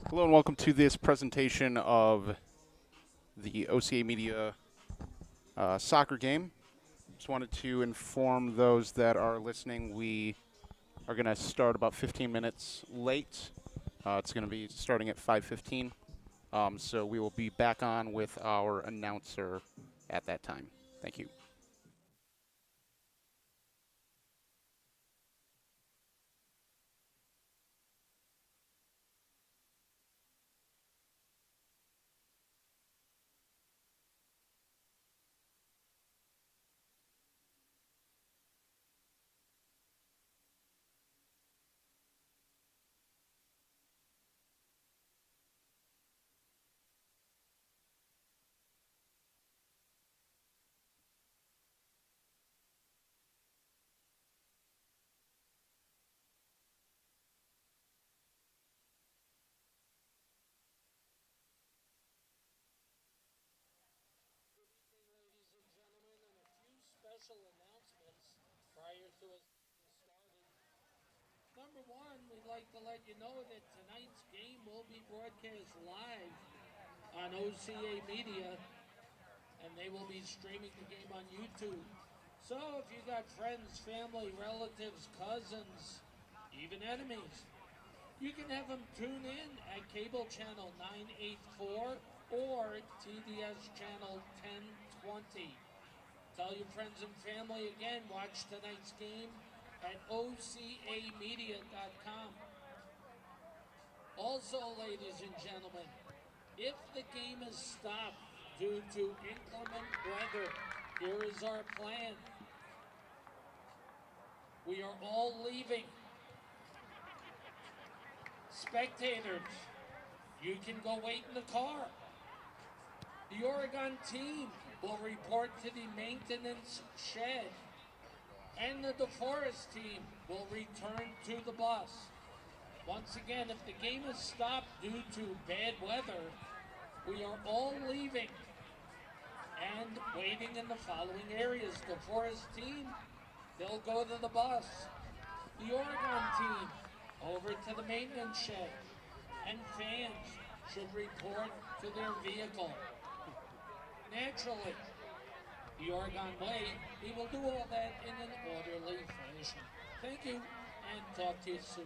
Hello and welcome to this presentation of the OCA Media soccer game. Just wanted to inform those that are listening we are going to start about 15 minutes late. It's going to be starting at 5:15, so we will be back on with our announcer at that time. Thank you. Ladies and gentlemen, and a few special announcements prior to us getting started. Number one, we'd like to let you know that tonight's game will be broadcast live on OCA Media, and they will be streaming the game on YouTube. So if you got friends, family, relatives, cousins, even enemies, you can have them tune in at cable channel 984 or TDS channel 1020. Tell your friends and family again, watch tonight's game at ocamedia.com. Also, ladies and gentlemen, if the game is stopped due to inclement weather, here is our plan. We are all leaving. Spectators, you can go wait in the car. The Oregon team will report to the maintenance shed, and the DeForest team will return to the bus. Once again, if the game is stopped due to bad weather, we are all leaving and waiting in the following areas. The Forest team, they'll go to the bus. The Oregon team, over to the maintenance shed. And fans should report to their vehicle. Naturally, the Oregon way, we will do all that in an orderly fashion. Thank you, and talk to you soon.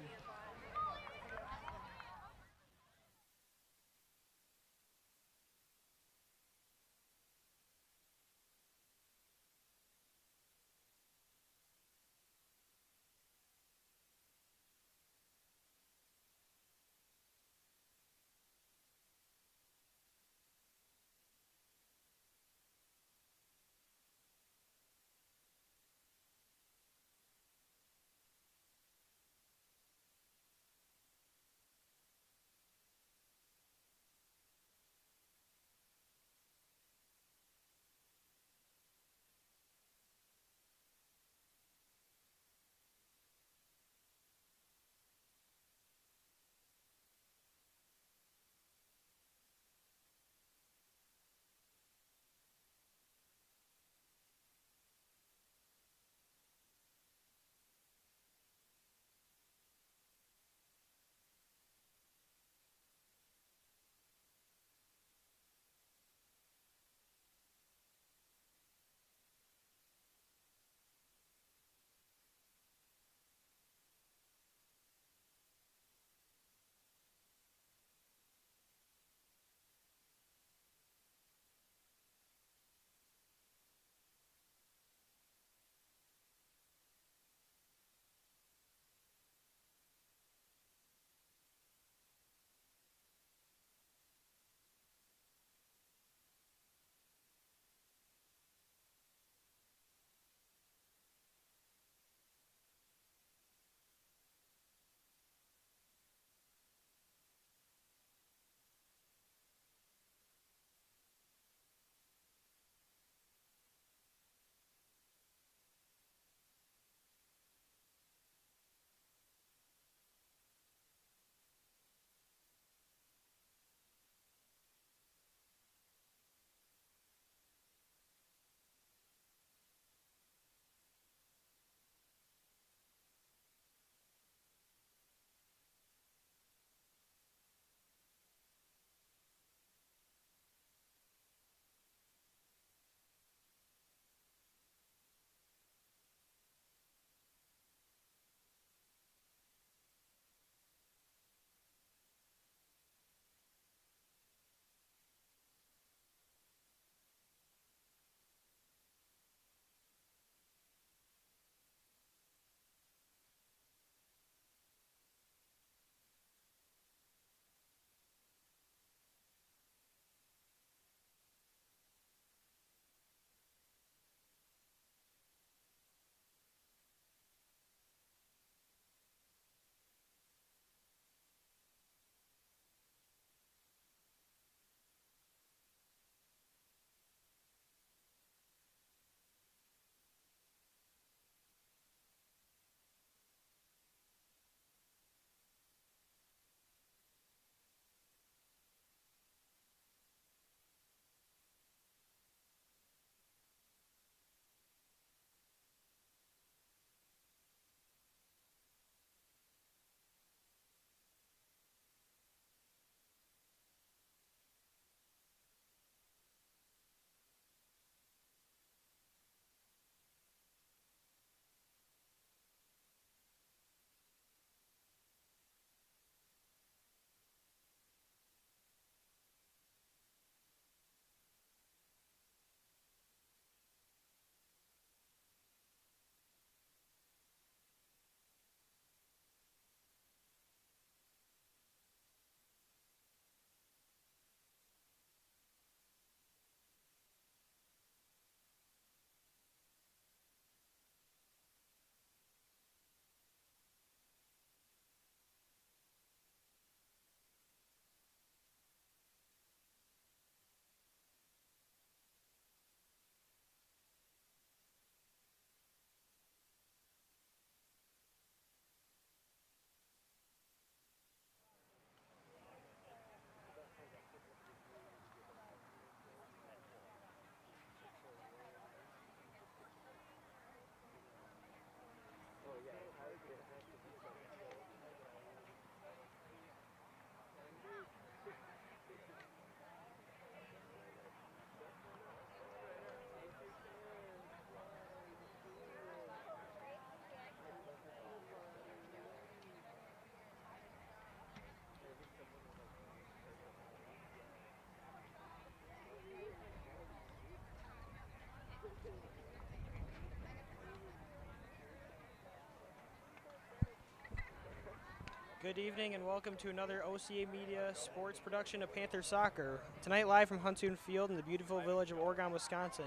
Good evening and welcome to another OCA Media sports production of Panther Soccer. Tonight live from Huntoon Field in the beautiful village of Oregon, Wisconsin.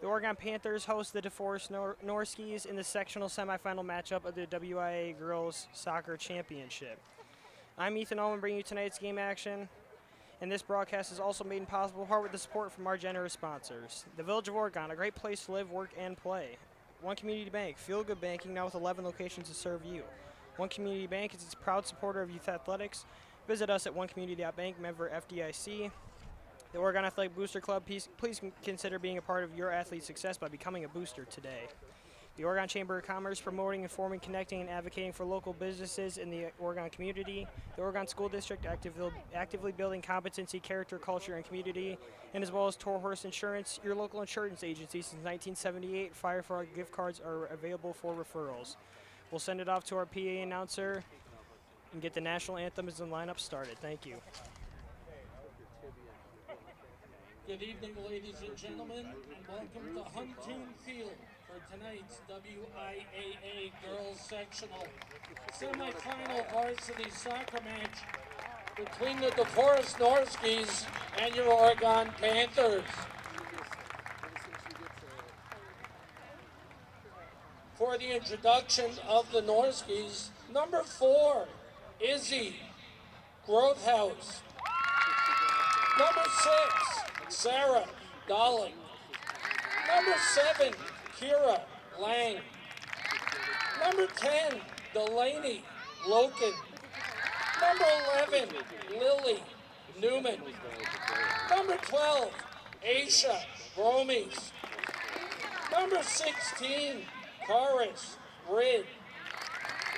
The Oregon Panthers host the DeForest Norskies in the sectional semifinal matchup of the WIA Girls Soccer Championship. I'm Ethan Ullman bringing you tonight's game action, and this broadcast is also made possible in part with the support from our generous sponsors. The Village of Oregon, a great place to live, work, and play. One Community Bank, feel-good banking now with 11 locations to serve you. One Community Bank is a proud supporter of youth athletics. Visit us at onecommunity.bank, member FDIC. The Oregon Athletic Booster Club, please consider being a part of your athlete's success by becoming a booster today. The Oregon Chamber of Commerce, promoting, informing, connecting, and advocating for local businesses in the Oregon community. The Oregon School District, actively building competency, character, culture, and community. And as well as Toro Horse Insurance, your local insurance agency since 1978. Fire for our gift cards are available for referrals. We'll send it off to our PA announcer and get the national anthems and lineup started. Thank you. Good evening, ladies and gentlemen, and welcome to Huntoon Field for tonight's WIAA Girls Sectional Semifinal Varsity Soccer match between the DeForest Norskies and your Oregon Panthers. For the introduction of the Norskies, number 4, Izzy Grothaus. Number 6, Sarah Dolling. Number 7, Kira Lang. Number 10, Delaney Loken. Number 11, Lily Newman. Number 12, Aisha Bromies. Number 16, Karis Rid.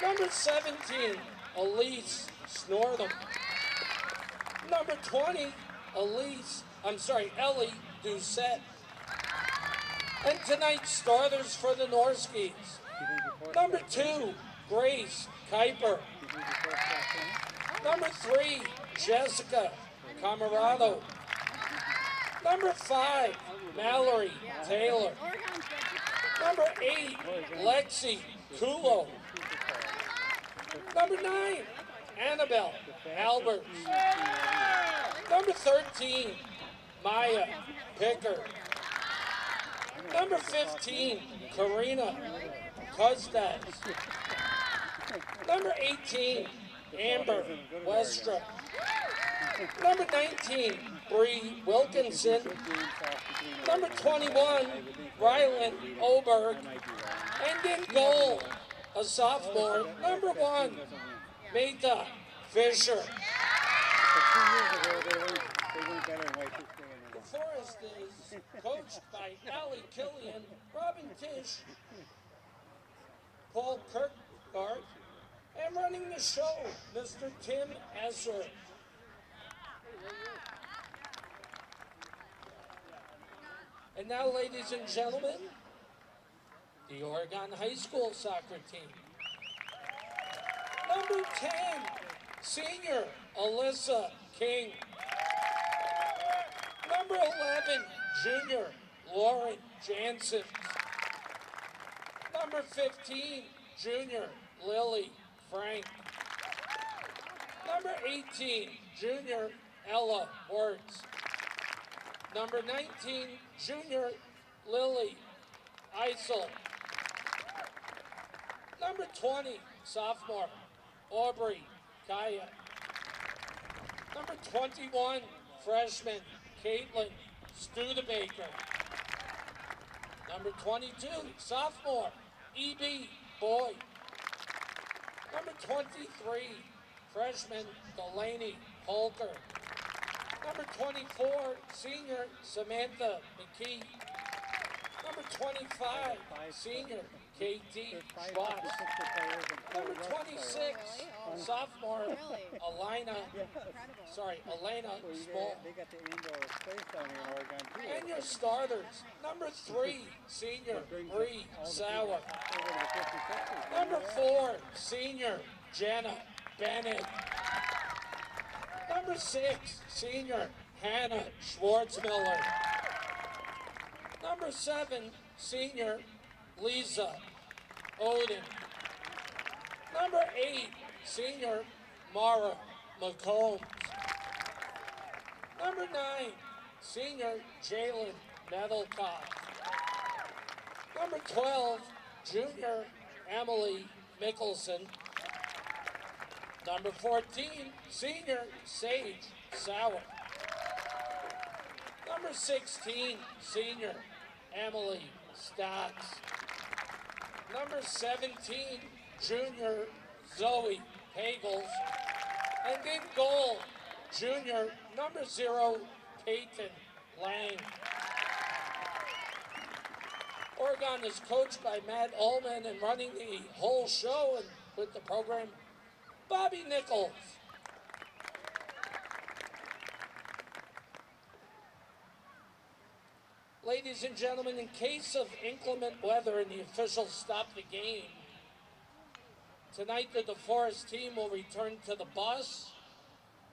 Number 17, Elise Snortham. Number 20, Ellie Doucette. And tonight's starters for the Norskies. Number 2, Grace Kuiper. Number 3, Jessica Camarado. Number 5, Mallory Taylor. Number 8, Lexi Kulo. Number 9, Annabelle Alberts. Number 13, Maya Picker. Number 15, Karina Costas. Number 18, Amber Westra. Number 19, Bree Wilkinson. Number 21, Rylan Oberg. And in goal, a sophomore, number 1, Meta Fisher. DeForest is coached by Allie Killian, Robin Tisch, Paul Kirkgard, and running the show, Mr. Tim Esser. And now, ladies and gentlemen, the Oregon High School soccer team. Number 10, senior Alyssa King. Number 11, junior Lauren Jansen. Number 15, junior Lily Frank. Number 18, junior Ella Wertz. Number 19, junior Lily Eisel. Number 20, sophomore Aubrey Kaya. Number 21, freshman Caitlin Studebaker. Number 22, sophomore E.B. Boyd. Number 23, freshman Delaney Holker. Number 24, senior Samantha McKee. Number 25, senior K.T. Schwartz. Number 26, sophomore Elena Small. And your starters, number 3, senior Bree Sauer. Number 4, senior Jenna Bennett. Number 6, senior Hannah Schwartzmiller. Number 7, senior Lisa Odin. Number 8, Senior Mara McCombs. Number 9, Senior Jalen Nettlecott. Number 12, Junior Emily Mickelson. Number 14, Senior Sage Sauer. Number 16, Senior Emily Stotts. Number 17, Junior Zoe Pagels. And in goal, Junior number 0, Peyton Lang. Oregon is coached by Matt Ullman and running the whole show and with the program, Bobby Nichols. Ladies and gentlemen, in case of inclement weather and the officials stop the game, tonight the DeForest team will return to the bus.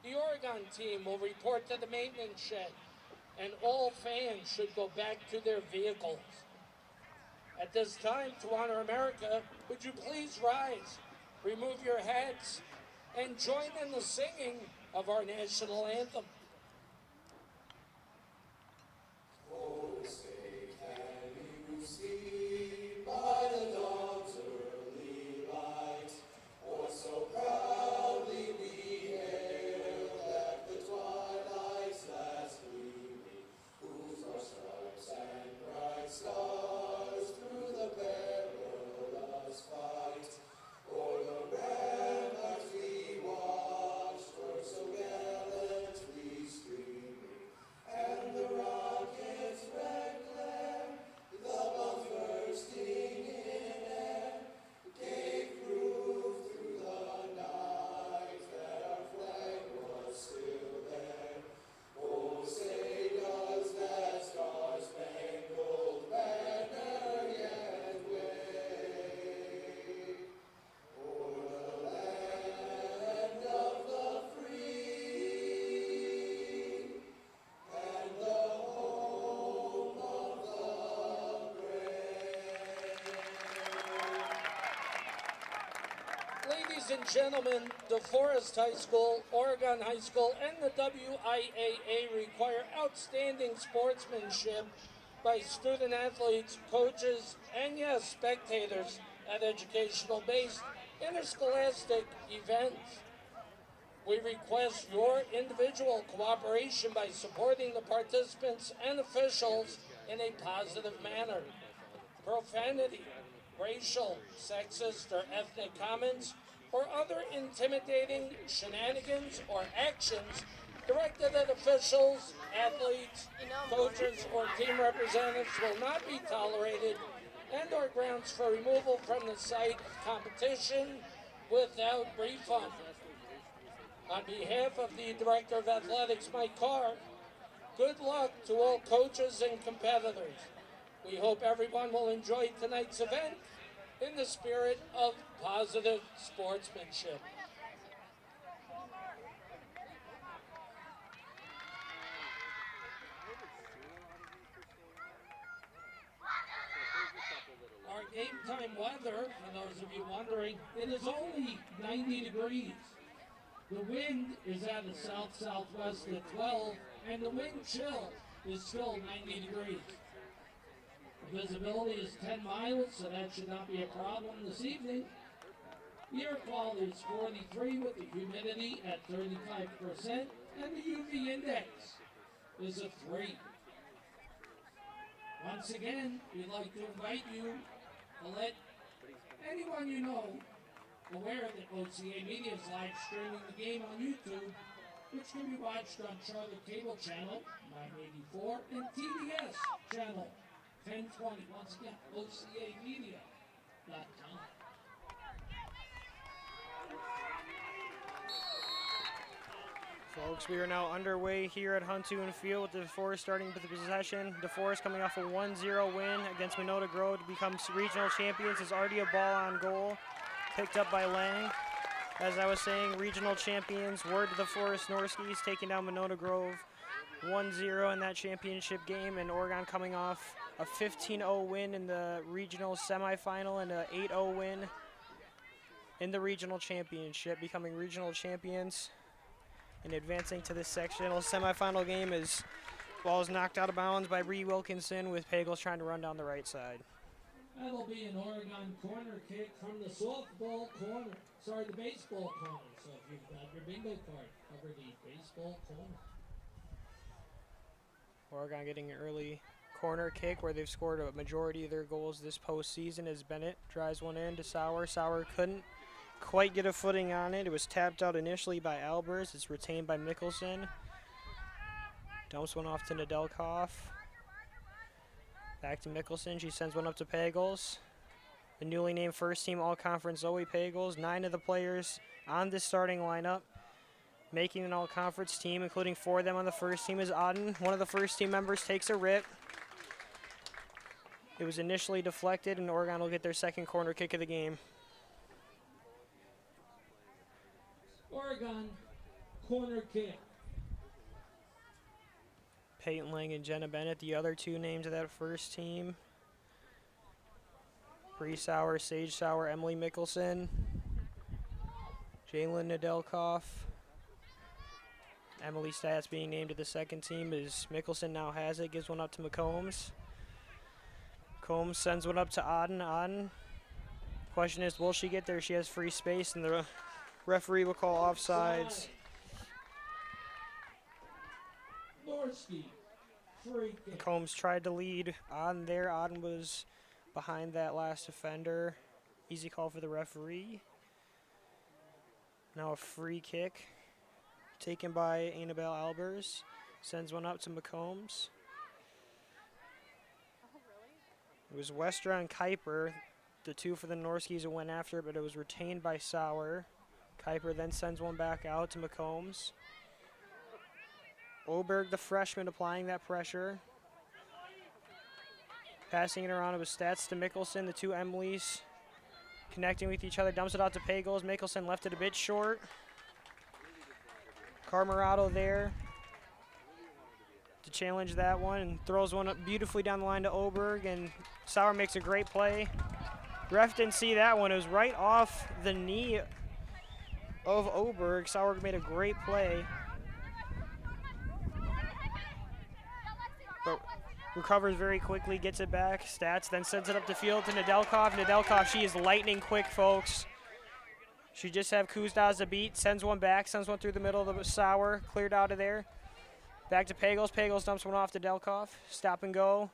The Oregon team will report to the maintenance shed, and all fans should go back to their vehicles. At this time, to honor America, would you please rise, remove your hats, and join in the singing of our national anthem. Oh, say, can you see by the dawn's early light, or so proudly we hailed at the twilight's last gleaming, whose our stripes and bright stars through the perilous fight, o'er the ramparts we watched, were so gallantly streaming, and the rockets' red glare, the bombs bursting in air, gave proof through the night that our flag was still there. Oh, say does that star-spangled banner yet wave o'er the land of the free and the home of the brave. Ladies and gentlemen, DeForest High School, Oregon High School, and the WIAA require outstanding sportsmanship by student athletes, coaches, and yes, spectators at educational-based interscholastic events. We request your individual cooperation by supporting the participants and officials in a positive manner. Profanity, racial, sexist, or ethnic comments, or other intimidating shenanigans or actions directed at officials, athletes, coaches, or team representatives will not be tolerated and or grounds for removal from the site of competition without refund. On behalf of the Director of Athletics, Mike Carr, good luck to all coaches and competitors. We hope everyone will enjoy tonight's event in the spirit of positive sportsmanship. Our game time weather, for those of you wondering, it is only 90 degrees. The wind is at a south-southwest at 12, and the wind chill is still 90 degrees. The visibility is 10 miles, so that should not be a problem this evening. The air quality is 43 with the humidity at 35%, and the UV index is a 3. Once again, we'd like to invite you to let anyone you know aware that OCA Media is live streaming the game on YouTube, which can be watched on Charlotte Cable Channel 984 and TBS Channel 1020. Once again, OCAmedia.com. Folks, we are now underway here at Huntoon Field with DeForest starting with the possession. DeForest coming off a 1-0 win against Minota Grove to become regional champions. Is already a ball on goal, picked up by Lang. As I was saying, regional champions were the DeForest Norskies taking down Minota Grove 1-0 in that championship game, and Oregon coming off a 15-0 win in the regional semifinal and an 8-0 win in the regional championship, becoming regional champions and advancing to the sectional semifinal game as ball is knocked out of bounds by Bree Wilkinson with Pagels trying to run down the right side. That'll be an Oregon corner kick from the softball corner. Sorry, the baseball corner. So if you've got your bingo card, cover the baseball corner. Oregon getting an early corner kick where they've scored a majority of their goals this postseason as Bennett drives one in to Sauer. Sauer couldn't quite get a footing on it. It was tapped out initially by Albers. It's retained by Mickelson. Dumps one off to Nedelkoff. Back to Mickelson. She sends one up to Pagels. The newly named first team all-conference Zoe Pagels. 9 of the players on this starting lineup making an all-conference team, including 4 of them on the first team is Auden. One of the first team members takes a rip. It was initially deflected, and Oregon will get their second corner kick of the game. Oregon corner kick. Peyton Lang and Jenna Bennett, the other 2 names of that first team. Bree Sauer, Sage Sauer, Emily Mickelson, Jalen Nedelkoff. Emily Stats being named to the second team as Mickelson now has it, gives one up to McCombs. Combs sends one up to Auden. Auden. Question is, will she get there? She has free space, and the referee will call offsides. Norsky, free kick. Combs tried to lead on there. Auden was behind that last defender. Easy call for the referee. Now a free kick taken by Annabelle Albers. Sends one up to McCombs. It was Westra and Kuiper, the 2 for the Norskis who went after it, but it was retained by Sauer. Kuiper then sends one back out to McCombs. Oberg, the freshman, applying that pressure. Passing it around, it was Stats to Mickelson, the 2 Emilys connecting with each other, dumps it out to Pagels. Mickelson left it a bit short. Carmarado there to challenge that one and throws one up beautifully down the line to Oberg, and Sauer makes a great play. Ref didn't see that one. It was right off the knee of Oberg. Sauer made a great play, but recovers very quickly, gets it back. Stats then sends it up the field to Nedelkoff. Nedelkoff, she is lightning quick, folks. She just have Kuzdaz a beat, sends one back, sends one through the middle of the Sauer, cleared out of there. Back to Pagels. Pagels dumps one off to Delkoff. Stop and go.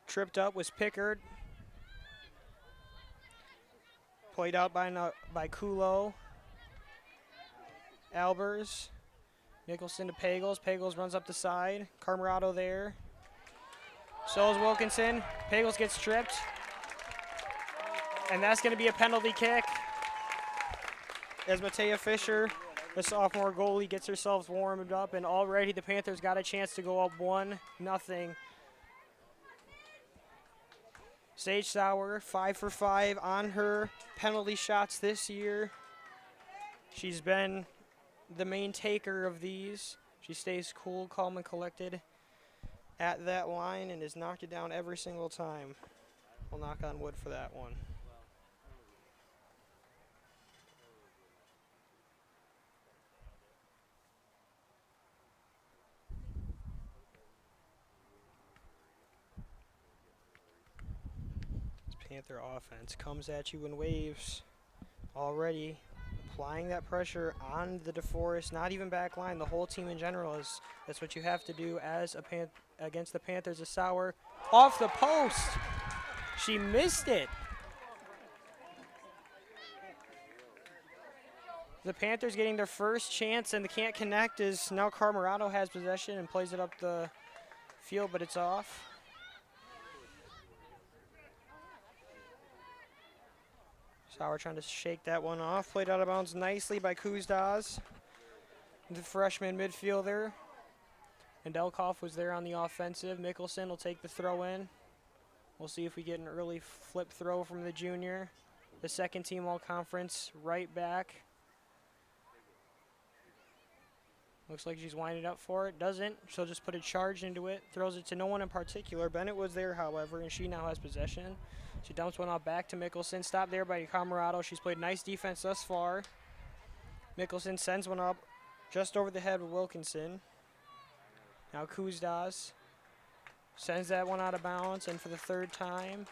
Tripped up was Pickard. Played out by Kulo. Albers. Nicholson to Pagels. Pagels runs up the side. Carmarado there. So is Wilkinson. Pagels gets tripped. And that's going to be a penalty kick as Matea Fisher, the sophomore goalie, gets herself warmed up, and already the Panthers got a chance to go up 1-0. Sage Sauer, 5 for 5 on her penalty shots this year. She's been the main taker of these. She stays cool, calm, and collected at that line and has knocked it down every single time. We'll knock on wood for that one. Panther offense comes at you in waves already, applying that pressure on the DeForest, not even back line, the whole team in general. That's what you have to do as against the Panthers. A Sauer off the post. She missed it. The Panthers getting their first chance and they can't connect as now Carmarado has possession and plays it up the field, but it's off. Sauer trying to shake that one off. Played out of bounds nicely by Kuzdaz, the freshman midfielder. And Delkoff was there on the offensive. Mickelson will take the throw in. We'll see if we get an early flip throw from the junior. The second team all conference right back. Looks like she's winding up for it. Doesn't. She'll just put a charge into it. Throws it to no one in particular. Bennett was there, however, and she now has possession. She dumps one out back to Mickelson. Stopped there by Camarado. She's played nice defense thus far. Mickelson sends one up just over the head of Wilkinson. Now Kuzdas sends that one out of bounds, and for the third time.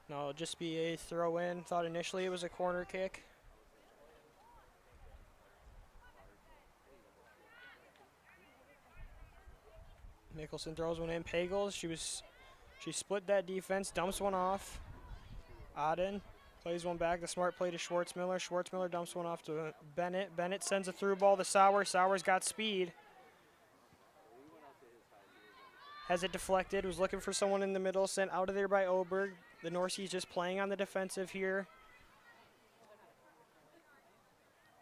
No, it'll just be a throw in. Thought initially it was a corner kick. Mickelson throws one in. Pagels, she split that defense, dumps one off. Auden plays one back. The smart play to Schwartzmiller. Schwartzmiller dumps one off to Bennett. Bennett sends a through ball to Sauer. Sauer's got speed. Has it deflected. Was looking for someone in the middle. Sent out of there by Oberg. The Norseys just playing on the defensive here.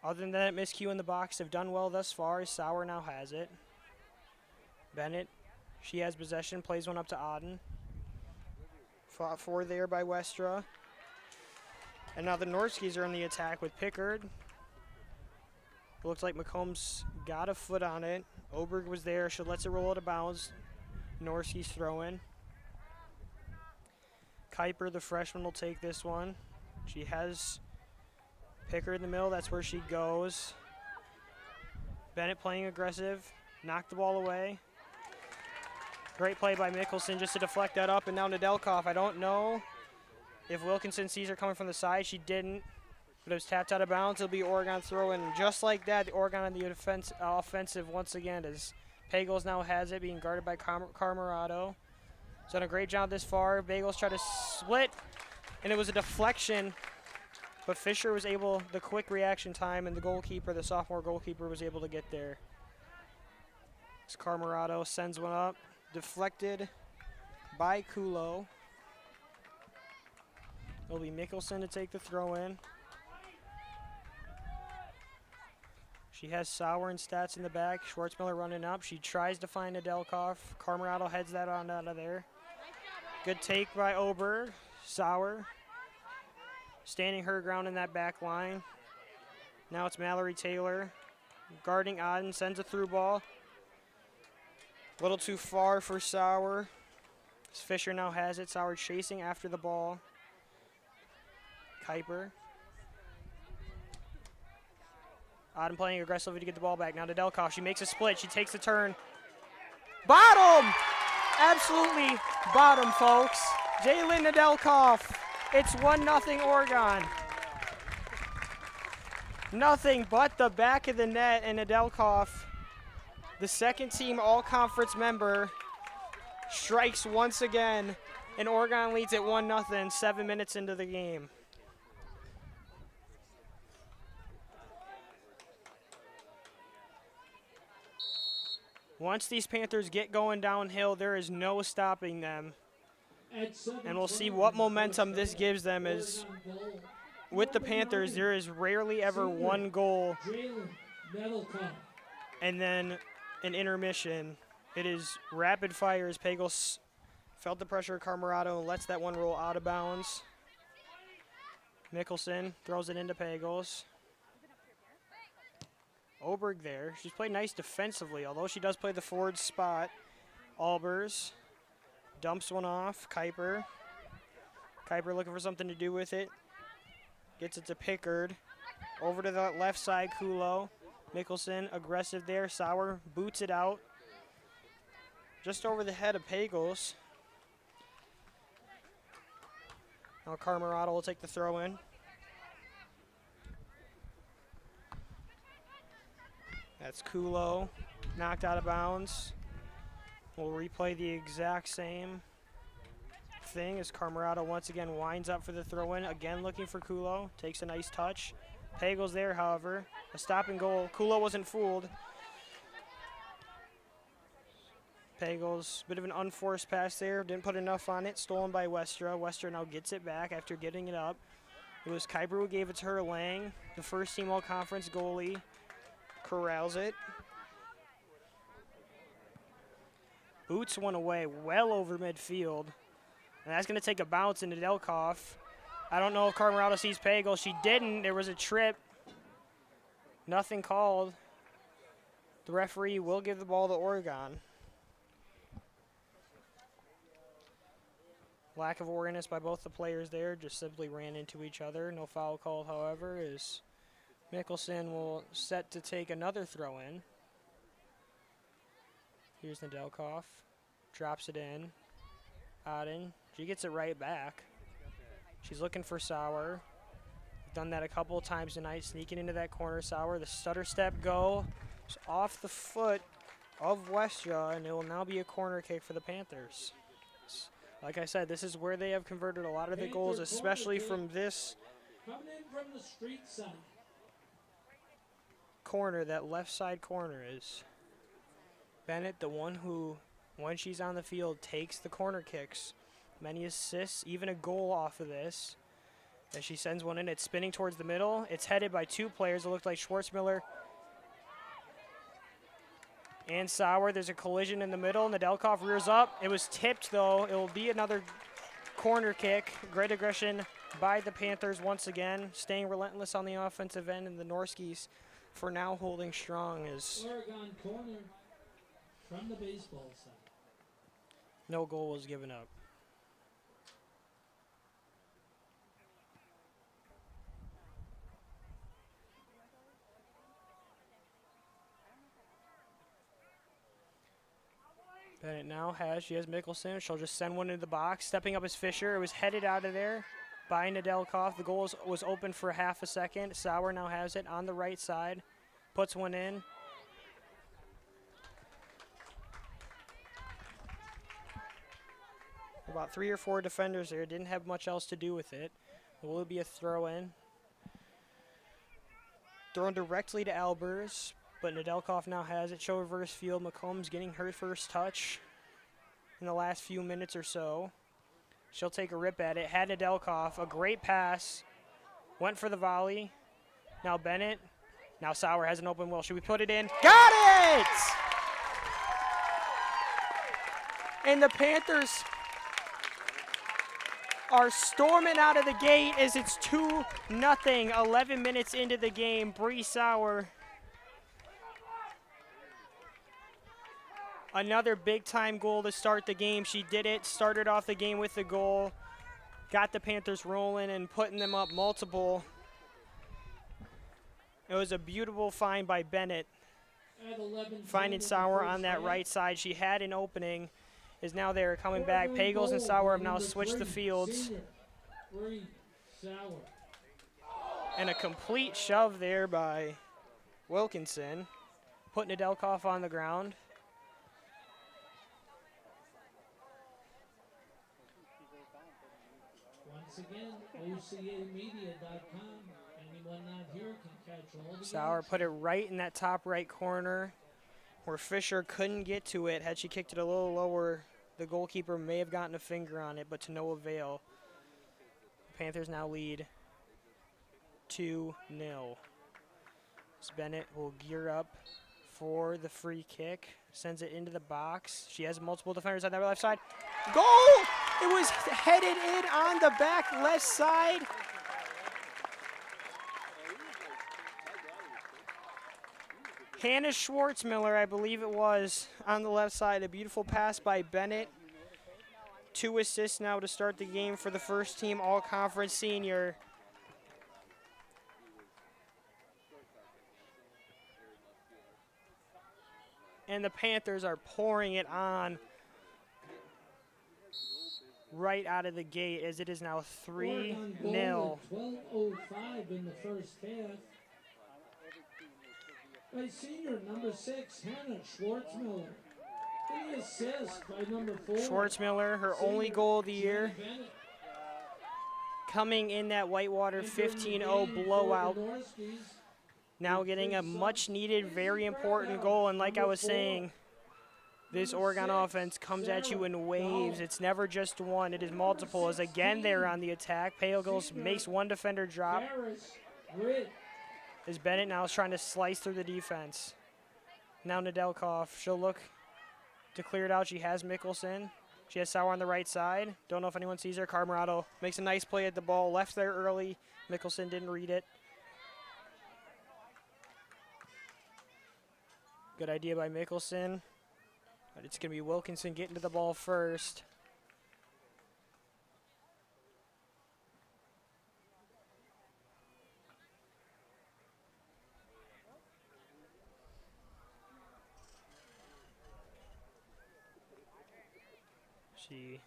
Other than that, miscue in the box have done well thus far. Sauer now has it. Bennett, she has possession, plays one up to Auden. Fought for there by Westra. And now the Norskis are on the attack with Pickard. It looks like McCombs got a foot on it. Oberg was there, she lets it roll out of bounds. Norskis throw in. Kuiper, the freshman, will take this one. She has Pickard in the middle, that's where she goes. Bennett playing aggressive, knocked the ball away. Great play by Mickelson just to deflect that up and down to Delkoff. I don't know if Wilkinson sees her coming from the side. She didn't, but it was tapped out of bounds. It'll be Oregon throw in. Just like that, the Oregon on the offensive once again as Pagels now has it, being guarded by Camarado. He's done a great job this far. Bagels tried to split, and it was a deflection, but Fisher was able, the quick reaction time, and the goalkeeper, the sophomore goalkeeper, was able to get there. As Camarado sends one up. Deflected by Kulo. It'll be Mickelson to take the throw in. She has Sauer and Stats in the back. Schwartzmiller running up. She tries to find Adelkoff. Camarado heads that on out of there. Good take by Oberg. Sauer standing her ground in that back line. Now it's Mallory Taylor guarding Auden. Sends a through ball. A little too far for Sauer. Fisher now has it. Sauer chasing after the ball. Kuiper. Auden playing aggressively to get the ball back. Now to Delkoff. She makes a split. She takes a turn. Bottom! Absolutely bottom, folks. Jalen Nedelkoff. It's 1-0 Oregon. Nothing but the back of the net, and Nedelkoff, the second team all-conference member, strikes once again, and Oregon leads at 1-0 7 minutes into the game. Once these Panthers get going downhill, there is no stopping them. And we'll see what momentum this gives them, as with the Panthers, there is rarely ever one goal and then an intermission. It is rapid fire as Pagels felt the pressure of Camarado and lets that one roll out of bounds. Mickelson throws it into Pagels. Oberg there. She's played nice defensively, although she does play the forward spot. Albers dumps one off. Kuiper. Kuiper looking for something to do with it. Gets it to Pickard. Over to the left side, Kulo. Mickelson aggressive there. Sauer boots it out. Just over the head of Pagels. Now Camarado will take the throw in. That's Kulo, knocked out of bounds. We'll replay the exact same thing as Camarado once again winds up for the throw-in. Again looking for Kulo, takes a nice touch. Pagels there, however. A stop and goal. Kulo wasn't fooled. Pagels, bit of an unforced pass there. Didn't put enough on it. Stolen by Westra. Westra now gets it back after getting it up. It was Kuiper who gave it to her. Lang, the first team all-conference goalie, corrals it. Boots one away, well over midfield. And that's going to take a bounce into Delkoff. I don't know if Camarado sees Pagel. She didn't. There was a trip. Nothing called. The referee will give the ball to Oregon. Lack of awareness by both the players there, just simply ran into each other. No foul called, however, as Mickelson will set to take another throw in. Here's Nedelkoff, drops it in. Auden, she gets it right back. She's looking for Sauer. Done that a couple of times tonight, sneaking into that corner. Sauer, the stutter step go is off the foot of Westjaw, and it will now be a corner kick for the Panthers. Like I said, this is where they have converted a lot of the goals, especially from this Coming in from the street side. corner, that left side corner is Bennett, the one who, when she's on the field, takes the corner kicks. Many assists, even a goal off of this. As she sends one in, it's spinning towards the middle. It's headed by two players. It looked like Schwartzmiller and Sauer. There's a collision in the middle. Nedelkoff rears up. It was tipped, though. It will be another corner kick. Great aggression by the Panthers once again, staying relentless on the offensive end, and the Norskis for now holding strong as Oregon corner from the baseball side. no goal was given up. Bennett now she has Mickelson. She'll just send one into the box. Stepping up is Fisher. It was headed out of there by Nedelkoff. The goal was open for half a second. Sauer now has it on the right side. Puts one in. About 3 or 4 defenders there. Didn't have much else to do with it. It will be a throw in. Thrown directly to Albers. But Nedelkoff now has it. Show reverse field. McCombs getting her first touch in the last few minutes or so. She'll take a rip at it. Had Nedelkoff. A great pass. Went for the volley. Now Bennett. Now Sauer has an open will. Should we put it in? Got it! And the Panthers are storming out of the gate as it's 2-0. 11 minutes into the game. Bree Sauer. Another big-time goal to start the game. She did it, started off the game with the goal, got the Panthers rolling and putting them up multiple. It was a beautiful find by Bennett, finding Sauer on that right side. She had an opening, is now there coming back. Pagels and Sauer have now switched the fields. And a complete shove there by Wilkinson, putting Nedelkoff on the ground. Once again, OCAmedia.com. Anyone not here can catch all the Sauer games. put it right in that top right corner where Fisher couldn't get to it. Had she kicked it a little lower, the goalkeeper may have gotten a finger on it, but to no avail. The Panthers now lead 2-0. Bennett will gear up for the free kick. Sends it into the box. She has multiple defenders on that left side. Goal! It was headed in on the back left side. Hannah Schwartzmiller, I believe it was, on the left side. A beautiful pass by Bennett. 2 assists now to start the game for the first team all-conference senior. And the Panthers are pouring it on right out of the gate as it is now 3-0. 12:05 in the first half. By senior number 6, Hannah Schwartzmiller. And the assist by number 4. Schwartzmiller, her only goal of the year, coming in that Whitewater 15-0 blowout. Now getting a much-needed, very important goal. And like I was saying, this Oregon offense comes at you in waves. It's never just one. It is multiple. As again they're on the attack. Pagels makes one defender drop. As Bennett now is trying to slice through the defense. Now Nedelkoff. She'll look to clear it out. She has Mickelson. She has Sauer on the right side. Don't know if anyone sees her. Carmarado makes a nice play at the ball. Left there early. Mickelson didn't read it. Good idea by Mickelson. But it's going to be Wilkinson getting to the ball first. She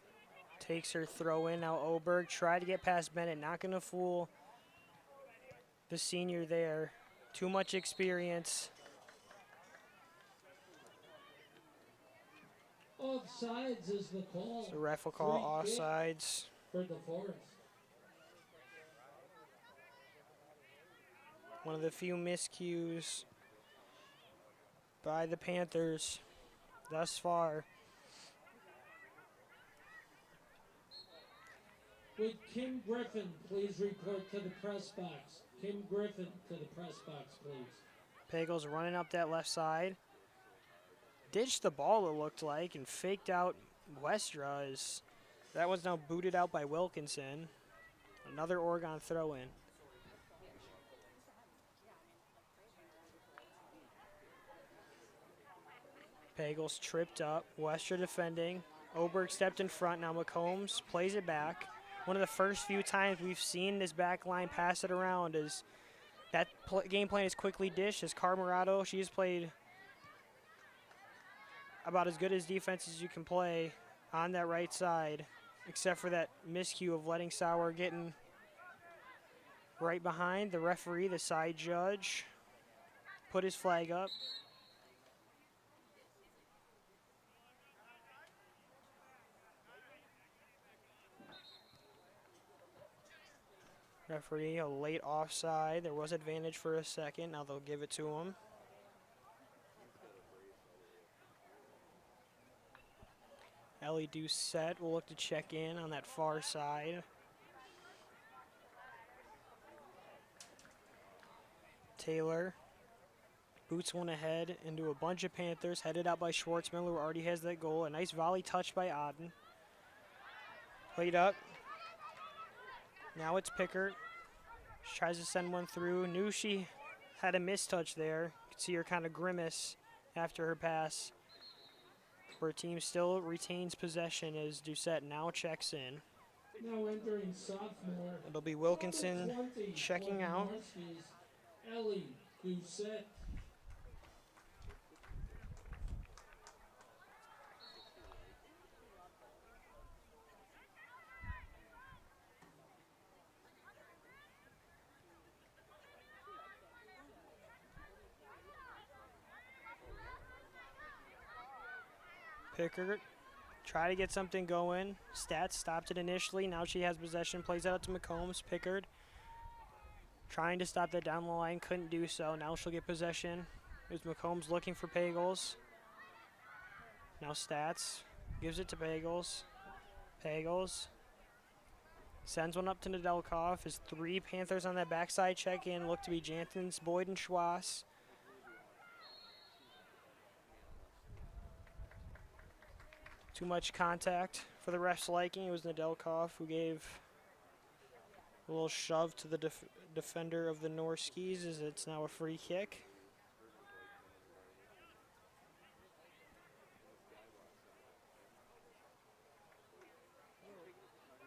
takes her throw in. Now Oberg tried to get past Bennett. Not going to fool the senior there. Too much experience. Offsides is the call. So ref will call Free kick offsides. for DeForest. One of the few miscues by the Panthers thus far. Would Kim Griffin please report to the press box? Kim Griffin to the press box, please. Pagel's running up that left side. Ditched the ball, it looked like, and faked out Westra. That was now booted out by Wilkinson. Another Oregon throw-in. Pagel's tripped up. Westra defending. Oberg stepped in front. Now McCombs plays it back. One of the first few times we've seen this back line pass it around is that game plan is quickly dished as Carmarado. She's played about as good as defense as you can play on that right side, except for that miscue of letting Sauer getting right behind the referee, the side judge, put his flag up. Referee, a late offside. There was advantage for a second. Now they'll give it to him. Ellie Doucette will look to check in on that far side. Taylor boots one ahead into a bunch of Panthers, headed out by Schwartzmiller, who already has that goal. A nice volley touch by Odden. Played up. Now it's Pickert. She tries to send one through. Knew she had a mistouch there. You can see her kind of grimace after her pass. Her team still retains possession as Doucette now checks in. Now entering sophomore. It'll be Wilkinson number 20 checking for out. Norskies, Ellie Doucette. Pickert, try to get something going. Stats stopped it initially. Now she has possession. Plays it out to McCombs. Pickard trying to stop that down the line. Couldn't do so. Now she'll get possession. There's McCombs looking for Pagels. Now Stats gives it to Pagels. Pagels sends one up to Nedelkoff. His three Panthers on that backside check in. Look to be Janthens, Boyd, and Schwass. Too much contact for the ref's liking. It was Nedelkoff who gave a little shove to the defender of the Norskies as it's now a free kick.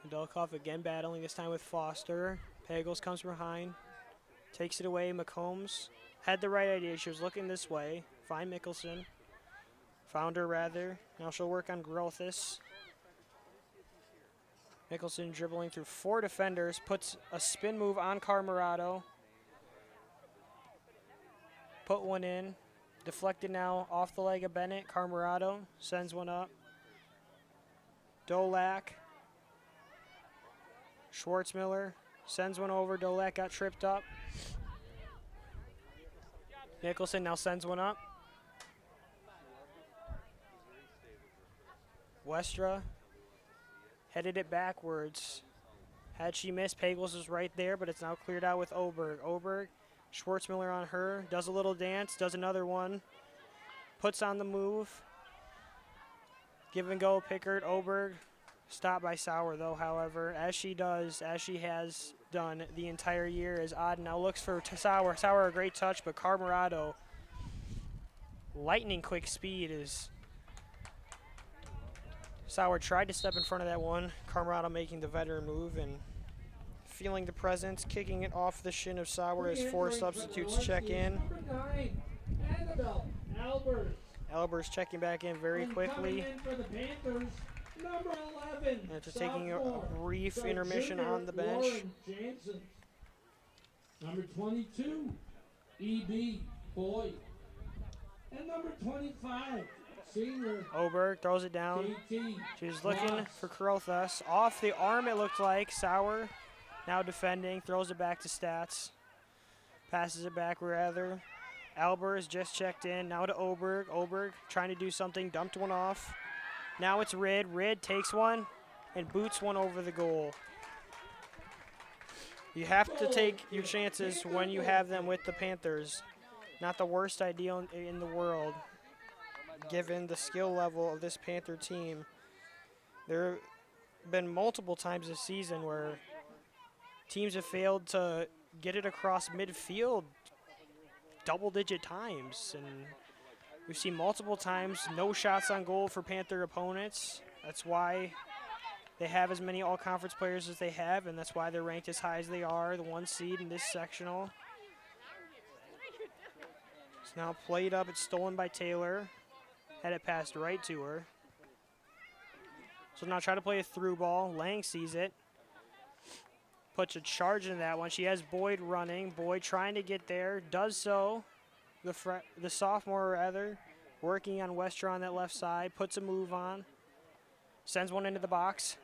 Nedelkoff again battling, this time with Foster. Pagels comes behind, takes it away. McCombs had the right idea. She was looking this way. Find Mickelson. Found her rather. Now she'll work on Grothis. Mickelson dribbling through four defenders, puts a spin move on Carmarado. Put one in. Deflected now off the leg of Bennett. Carmarado sends one up. Dolak. Schwartzmiller sends one over. Dolak got tripped up. Mickelson now sends one up. Westra headed it backwards. Had she missed, Pagels is right there, but it's now cleared out with Oberg. Oberg, Schwartzmiller on her, does a little dance, does another one, puts on the move. Give and go, Pickard, Oberg. Stopped by Sauer, though, however, as she has done the entire year, as Odd now looks for Sauer. Sauer, a great touch, but Carmarado lightning quick speed as Sauer tried to step in front of that one. Camarado making the veteran move and feeling the presence, kicking it off the shin of Sauer as 4 substitutes check in. Number 9, Annabelle Albers. Albers checking back in very And quickly. coming in for the Panthers, number 11, After taking a sophomore, brief the intermission junior on the bench. Lauren Jansen. Number 22, E.B. Boyd. And number 25, senior Oberg throws it down. J.T. She was looking Ross. for Karothas. Off the arm it looked like. Sauer now defending, throws it back to Stats. Passes it back rather. Albers just checked in, now to Oberg. Oberg trying to do something, dumped one off. Now it's Rid. Rid takes one and boots one over the goal. You have to take your chances when you have them with the Panthers. Not the worst idea in the world, given the skill level of this Panther team. There have been multiple times this season where teams have failed to get it across midfield double-digit times, and we've seen multiple times no shots on goal for Panther opponents. That's why they have as many all-conference players as they have, and that's why they're ranked as high as they are, the 1 seed in this sectional. It's now played up. It's stolen by Taylor. Had it passed right to her. So now try to play a through ball. Lang sees it. Puts a charge into that one. She has Boyd running. Boyd trying to get there. Does so. The sophomore, rather, working on Westra on that left side. Puts a move on. Sends one into the box.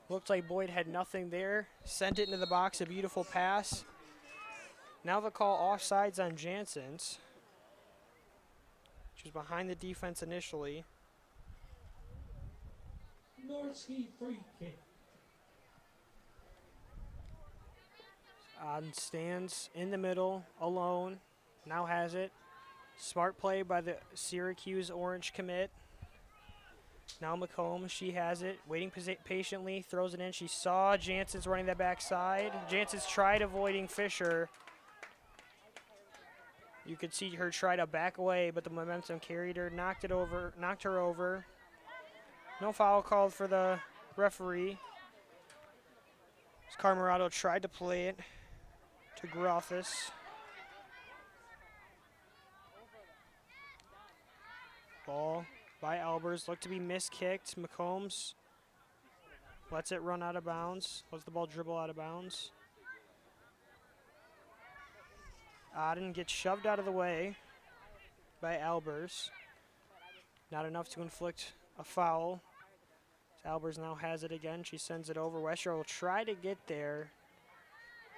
Looked like Boyd had nothing there. Sent it into the box. A beautiful pass. Now the call offsides on Jansen's. She was behind the defense initially. Norski free kick. Oden stands in the middle, alone. Now has it. Smart play by the Syracuse Orange commit. Now McComb, she has it. Waiting patiently, throws it in. She saw Jansen's running that backside. Jansen's tried avoiding Fisher. You could see her try to back away, but the momentum carried her, knocked her over. No foul called for the referee. Camarado tried to play it to Grothis. Ball by Albers, looked to be miskicked. McCombs lets it run out of bounds. Lets the ball dribble out of bounds. Oden gets shoved out of the way by Albers. Not enough to inflict a foul. Albers now has it again. She sends it over. Westra will try to get there.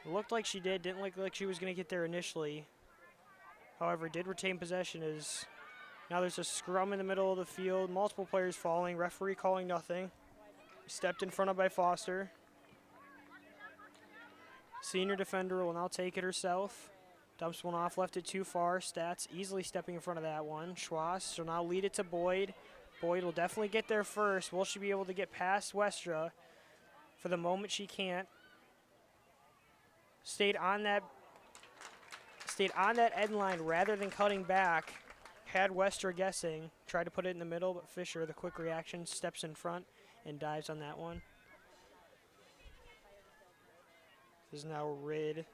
It looked like she did. Didn't look like she was going to get there initially. However, did retain possession as now there's a scrum in the middle of the field. Multiple players falling. Referee calling nothing. Stepped in front of by Foster. Senior defender will now take it herself. Dumps one off, left it too far. Stats easily stepping in front of that one. Schwass will now lead it to Boyd. Boyd will definitely get there first. Will she be able to get past Westra? For the moment, she can't. Stayed on that end line rather than cutting back. Had Westra guessing. Tried to put it in the middle, but Fisher, the quick reaction, steps in front and dives on that one. This is now Rid.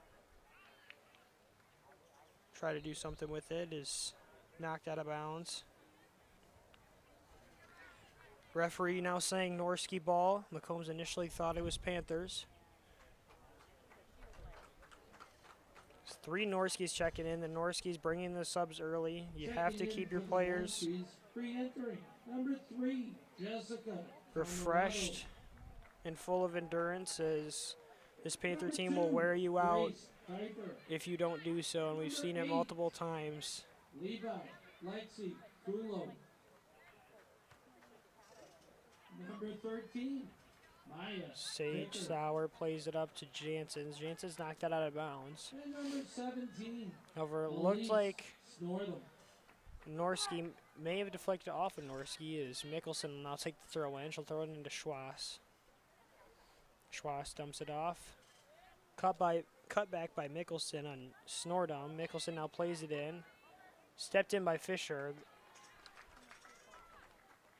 Try to do something with it. Is knocked out of bounds. Referee now saying Norski ball. McCombs initially thought it was Panthers. 3 Norskis checking in. The Norskis bringing the subs early. You have to keep your players Re-entering. Number 3, Jessica. refreshed and full of endurance, as this Panther team will wear you out if you don't do so, and we've seen it multiple times. Levi, Lexi, Kulo. Number 13, Maya. Sage Picker. Sauer plays it up to Jansen's. Jansen's knocked that out of bounds. And number 17, However, it looked Elise like Snortham. Norski may have deflected off of Norski, as Mickelson will now take the throw in. She'll throw it into Schwass. Schwass dumps it off. Cut by cut back by Mickelson on Snordum. Mickelson now plays it in. Stepped in by Fisher.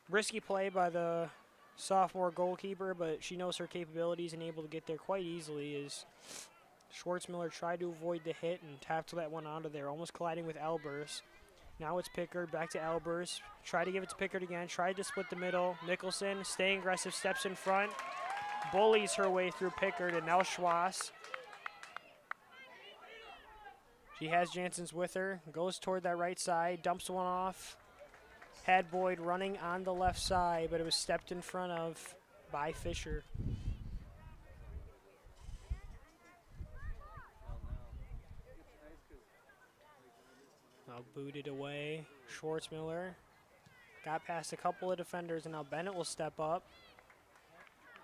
Risky play by the sophomore goalkeeper, but she knows her capabilities and able to get there quite easily as Schwartzmiller tried to avoid the hit and tapped that one onto there, almost colliding with Albers. Now it's Pickard, back to Albers. Try to give it to Pickard again, tried to split the middle. Mickelson, staying aggressive, steps in front, bullies her way through Pickard, and now Schwass. She has Jansen's with her, goes toward that right side, dumps one off. Had Boyd running on the left side, but it was stepped in front of by Fisher. Now booted away. Schwartzmiller got past a couple of defenders, and now Bennett will step up,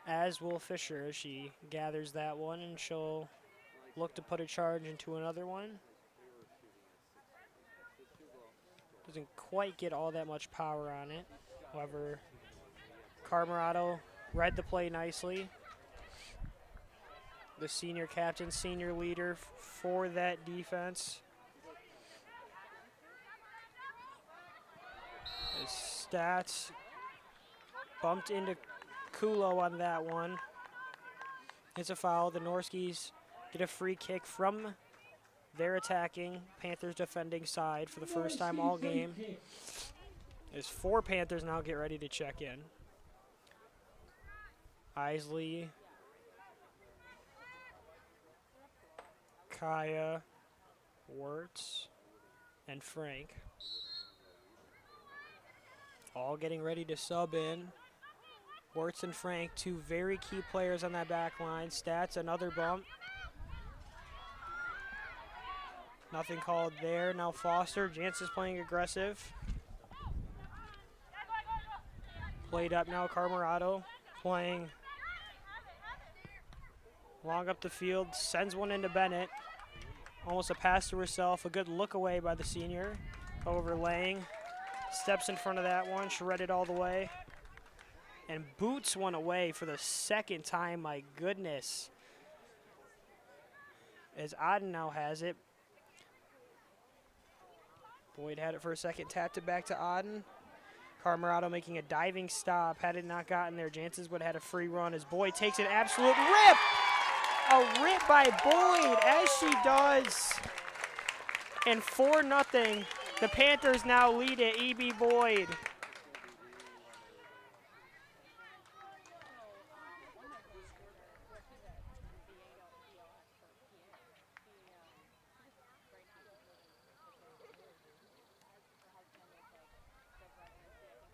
as will Fisher as she gathers that one, and she'll look to put a charge into another one. Doesn't quite get all that much power on it. However, Carmarado read the play nicely. The senior captain, senior leader for that defense. His stats bumped into Kulo on that one. It's a foul. The Norskis get a free kick from their attacking, Panthers defending side for the first time all game. As 4 Panthers now get ready to check in. Isley, Kaya, Wirtz, and Frank. All getting ready to sub in. Wirtz and Frank, 2 very key players on that back line. Stats, another bump. Nothing called there. Now Foster. Jansen's playing aggressive. Played up now. Carmarado playing long up the field. Sends one into Bennett. Almost a pass to herself. A good look away by the senior. Over Lang. Steps in front of that one. Shredded all the way. And boots one away for the second time. My goodness. As Aden now has it. Boyd had it for a second, tapped it back to Aden. Carmarado making a diving stop. Had it not gotten there, Jansen's would have had a free run as Boyd takes an absolute rip. A rip by Boyd, as she does. And 4-0, the Panthers now lead it, E.B. Boyd.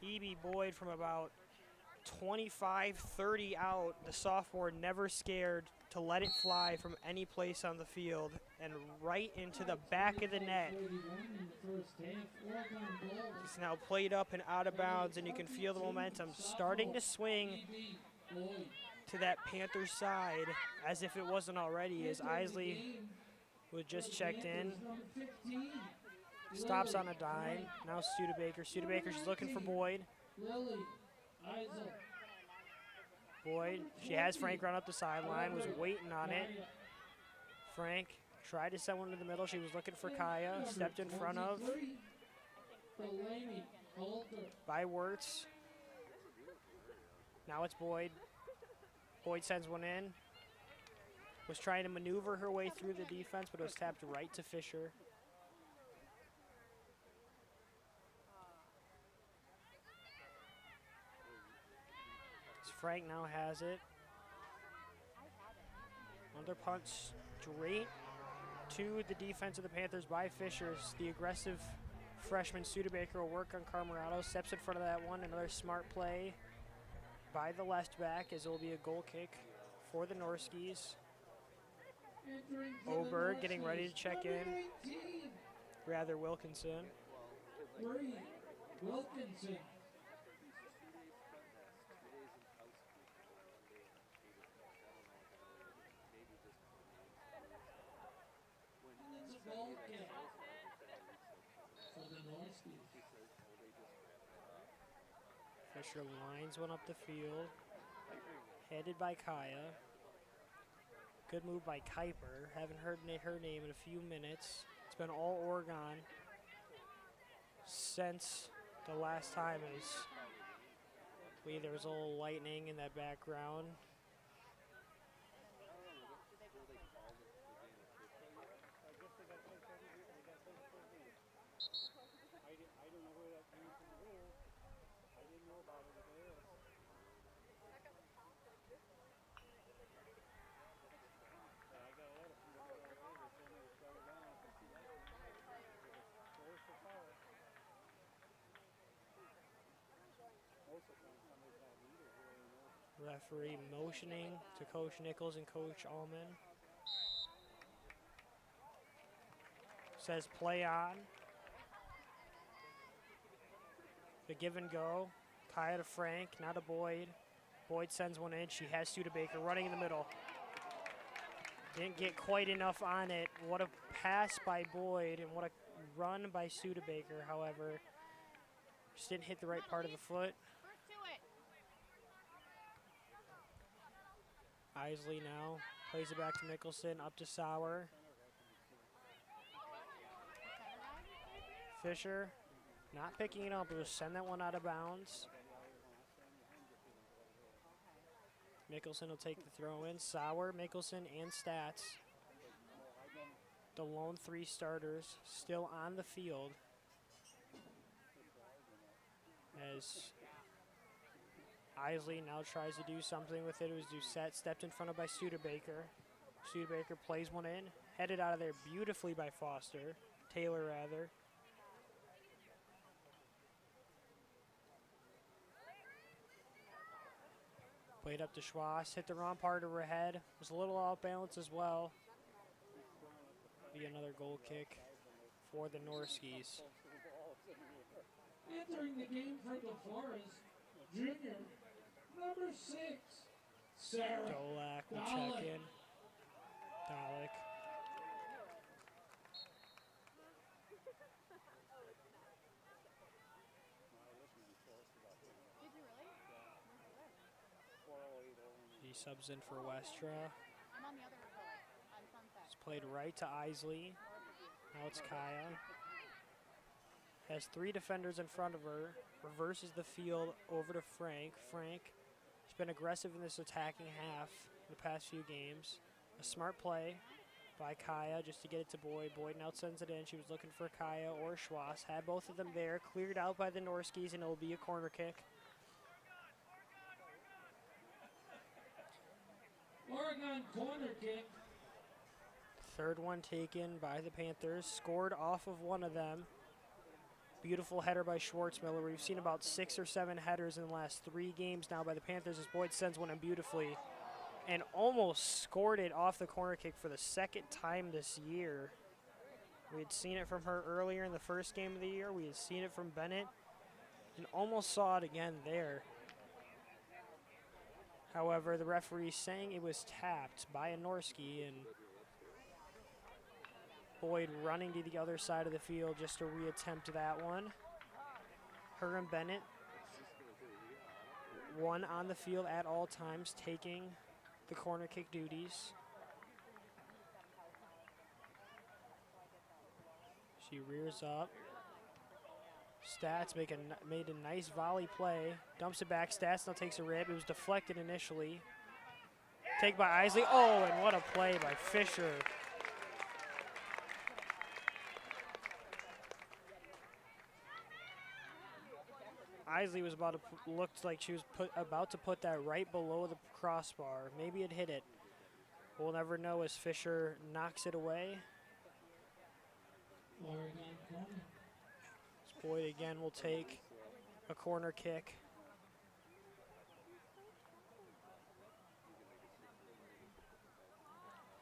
E.B. Boyd from about 25, 30 out. The sophomore never scared to let it fly from any place on the field and right into the back of the net. It's now played up and out of bounds, and you can feel the momentum starting to swing to that Panthers side as if it wasn't already, as Isley was just checked in. Stops on a dime. Now Studebaker. Studebaker, she's looking for Boyd. Boyd, she has Frank run up the sideline, was waiting on it. Frank tried to send one to the middle. She was looking for Kaya. Stepped in front of by Wirtz. Now it's Boyd. Boyd sends one in. Was trying to maneuver her way through the defense, but it was tapped right to Fisher. Frank now has it. Another punch straight to the defense of the Panthers by Fisher. The aggressive freshman Studebaker will work on Carmarado. Steps in front of that one. Another smart play by the left back as it will be a goal kick for the Norskis. Oberg getting ready to check in. Rather Wilkinson. Wilkinson. Fisher lines one up the field, headed by Kaya. Good move by Kuiper. Haven't heard her name in a few minutes. It's been all Oregon since the last time. There was a little lightning in that background. Referee motioning to Coach Nichols and Coach Allman. Says play on. The give and go. Kaya to Frank, now to Boyd. Boyd sends one in. She has Studebaker running in the middle. Didn't get quite enough on it. What a pass by Boyd and what a run by Studebaker, however. Just didn't hit the right part of the foot. Isley now plays it back to Mickelson, up to Sauer. Fisher not picking it up, but just send that one out of bounds. Mickelson will take the throw in. Sauer, Mickelson, and Stats. The lone 3 starters still on the field. As Isley now tries to do something with it. It was Doucette, stepped in front of by Studebaker. Studebaker plays one in, headed out of there beautifully by Foster. Taylor, rather. Played up to Schwass, hit the wrong part of her head. Was a little off balance as well. Be another goal kick for the Norskis. Entering the game for DeForest, junior, number 6, Sarah Dolak will Dalek. check in. Dalek. He subs in for Westra. It's played right to Isley. Now it's Kaya. Has 3 defenders in front of her. Reverses the field over to Frank. Frank has been aggressive in this attacking half in the past few games. A smart play by Kaya just to get it to Boyd. Boyd now sends it in. She was looking for Kaya or Schwass. Had both of them there. Cleared out by the Norskis, and it will be a corner kick. Oregon corner kick. Third one taken by the Panthers. Scored off of one of them. Beautiful header by Schwartzmiller. We've seen about 6 or 7 headers in the last 3 games now by the Panthers as Boyd sends one in beautifully and almost scored it off the corner kick for the 2nd time this year. We had seen it from her earlier in the first game of the year. We had seen it from Bennett and almost saw it again there. However, the referee saying it was tapped by a Norski, and Boyd running to the other side of the field just to reattempt that one. Her and Bennett, one on the field at all times, taking the corner kick duties. She rears up. Stats made a nice volley play. Dumps it back. Stats now takes a rib. It was deflected initially. Take by Isley. Oh, and what a play by Fisher. Isley was looked like she was about to put that right below the crossbar. Maybe it hit it. We'll never know as Fisher knocks it away. Oregon corner. Boyd again will take a corner kick.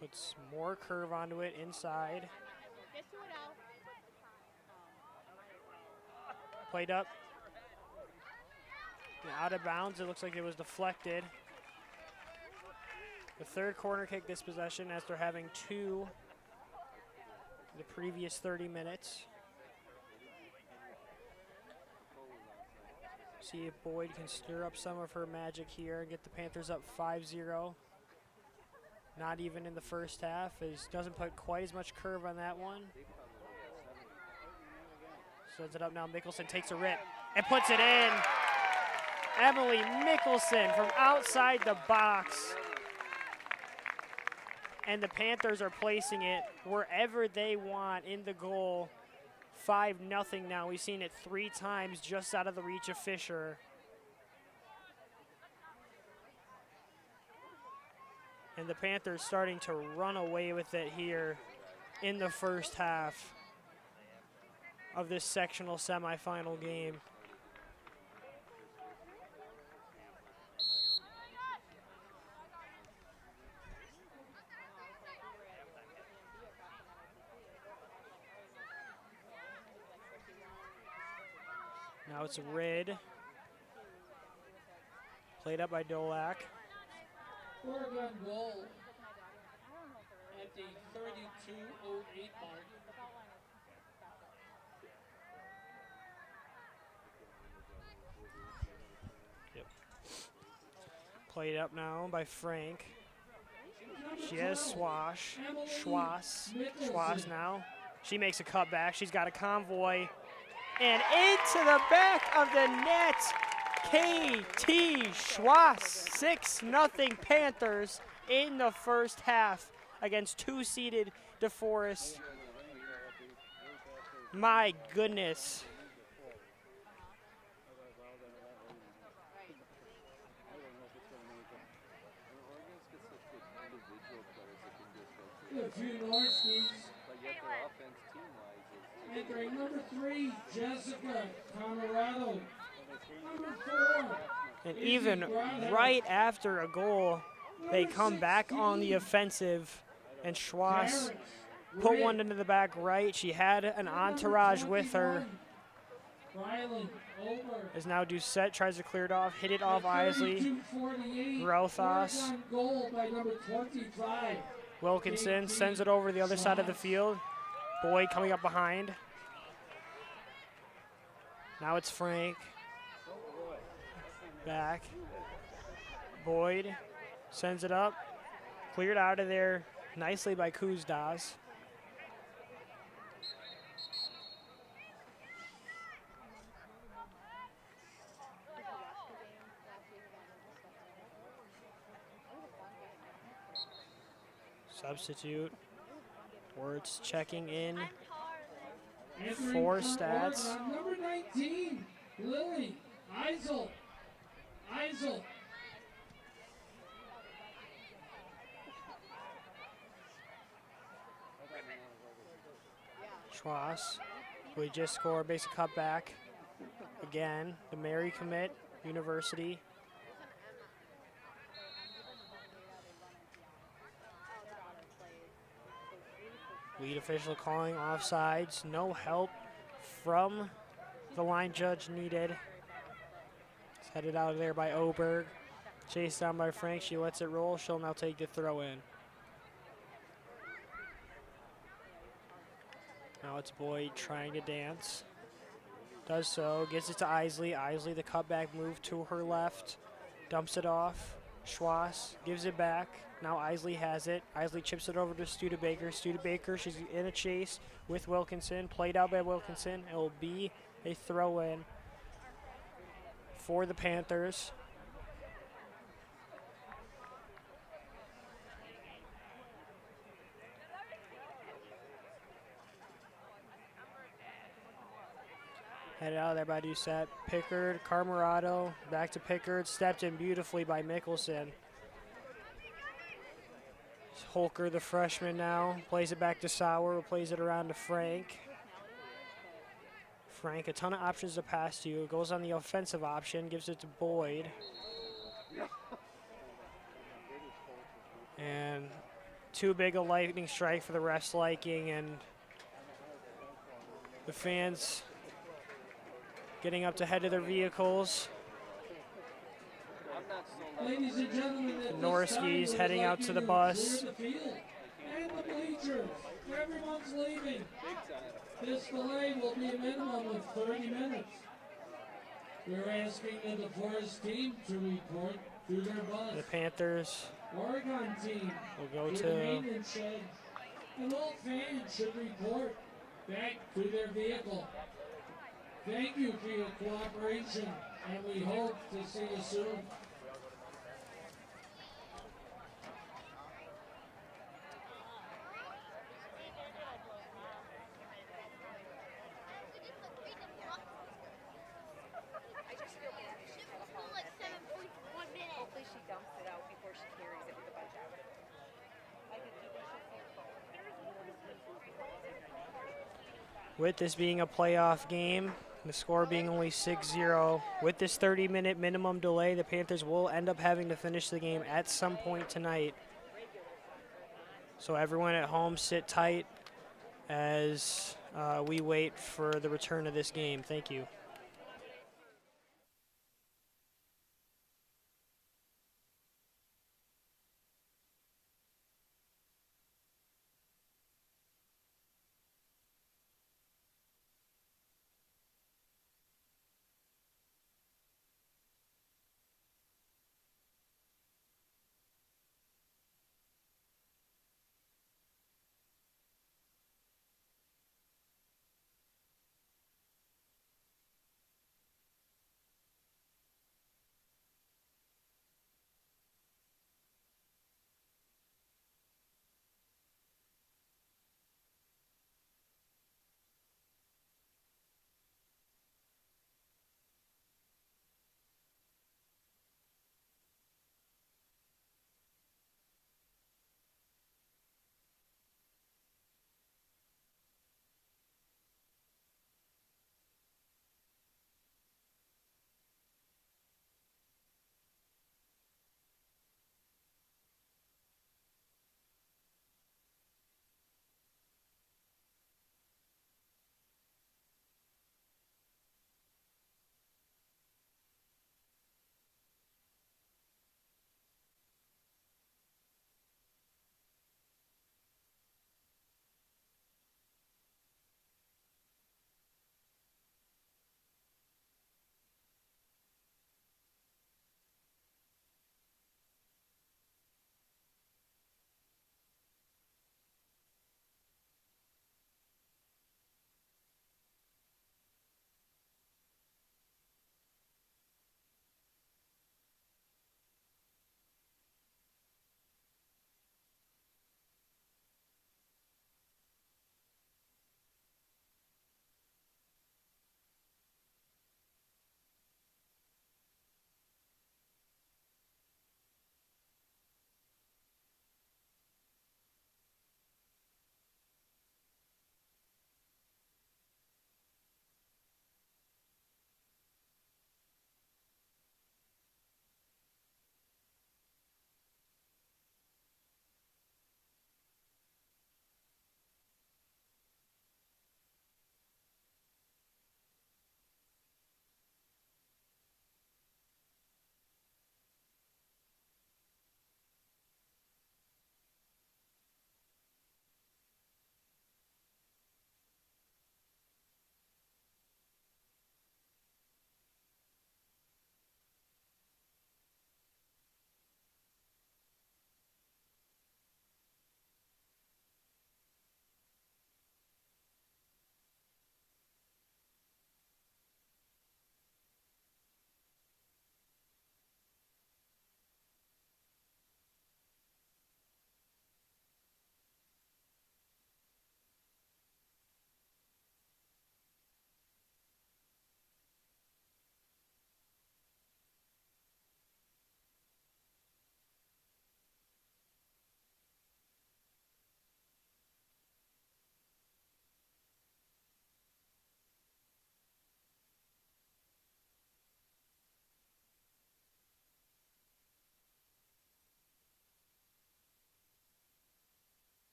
Puts more curve onto it inside. Played up. And out of bounds. It looks like it was deflected. The 3rd corner kick this possession after having 2 the previous 30 minutes. See if Boyd can stir up some of her magic here and get the Panthers up 5-0. Not even in the first half. Doesn't put quite as much curve on that one. Sends it up now. Mickelson takes a rip and puts it in. Emily Mickelson from outside the box. And the Panthers are placing it wherever they want in the goal. 5-0 now. We've seen it 3 times just out of the reach of Fisher. And the Panthers starting to run away with it here in the first half of this sectional semifinal game. Now it's Rid. Played up by Dolak. Oregon goal at the 32:08 mark. Played up now by Frank. She has Schwass now. She makes a cutback. She's got a convoy. And into the back of the net. KT Schwass, 6-0 Panthers in the first half against 2-seeded DeForest. My goodness. The two Norskies. Entering number 3, Jessica Camarado. Number 4. And even right after a goal, they come back on the offensive, and Schwass put one into the back right. She had an entourage with her. As now Doucette tries to clear it off, hit it off Isley. Grothos. Wilkinson sends it over the other side of the field. Boyd coming up behind. Now it's Frank. Back. Boyd sends it up. Cleared out of there nicely by Kuzdas. Substitute. Words checking in for stats. Number 19, Lily Eisel. Schwass, we just scored, basic cutback. Again, the Mary commit, University. Lead official calling offsides. No help from the line judge needed. It's headed out of there by Oberg. Chased down by Frank. She lets it roll. She'll now take the throw in. Now it's Boyd trying to dance. Does so. Gets it to Isley. Isley, the cutback move to her left. Dumps it off. Schwass gives it back. Now Isley has it. Isley chips it over to Studebaker. Studebaker, she's in a chase with Wilkinson. Played out by Wilkinson. It will be a throw-in for the Panthers. Headed out of there by Doucette. Pickard, Camarado, back to Pickard. Stepped in beautifully by Mickelson. Holker, the freshman now, plays it back to Sauer, plays it around to Frank. Frank, a ton of options to pass to. Goes on the offensive option, gives it to Boyd. And too big a lightning strike for the refs' liking, and the fans getting up to head of their vehicles. Ladies and gentlemen, The Norskies heading out to the bus. And the bleachers. Everyone's leaving. This delay will be a minimum of 30 minutes. We're asking the DeForest team to report to their bus. The Panthers Oregon team We'll go to the to maintenance shed, and all fans should report back to their vehicle. Thank you for your cooperation, and we hope to see you soon. Hopefully she dumps it out before she carries it with a bunch out. I could do this. with this being a playoff game, the score being only 6-0. With this 30-minute minimum delay, the Panthers will end up having to finish the game at some point tonight. So everyone at home, sit tight as we wait for the return of this game. Thank you.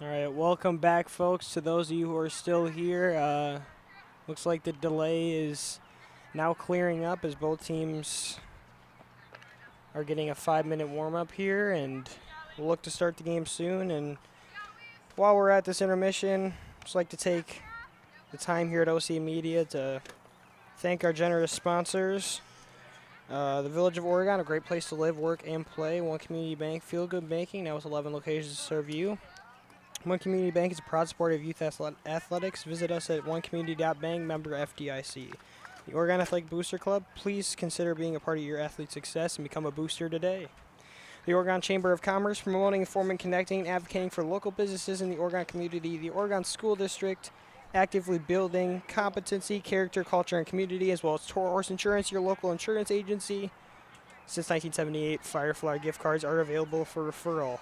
All right, welcome back, folks. To those of you who are still here, looks like the delay is now clearing up as both teams are getting a 5-minute warm-up here, and we'll look to start the game soon. And while we're at this intermission, I'd just like to take the time here at OCA Media to thank our generous sponsors. The Village of Oregon, a great place to live, work, and play. One Community Bank, Feel Good Banking, now with 11 locations to serve you. One Community Bank is a proud supporter of youth athletics. Visit us at onecommunity.bank, member FDIC. The Oregon Athletic Booster Club, please consider being a part of your athlete's success and become a booster today. The Oregon Chamber of Commerce, promoting, informing, connecting, and advocating for local businesses in the Oregon community. The Oregon School District, actively building competency, character, culture, and community, as well as Toro Horse Insurance, your local insurance agency. Since 1978, Firefly gift cards are available for referral.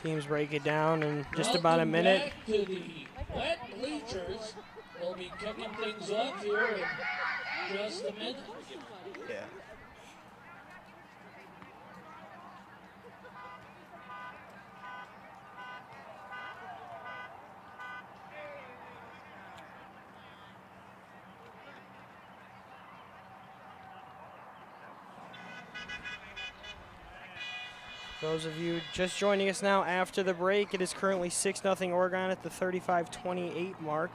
Teams break it down in just about a minute. Back to the wet bleachers. We'll be kicking things off here in just a minute. Yeah. Those of you just joining us now after the break, it is currently 6-0 Oregon at the 35-28 mark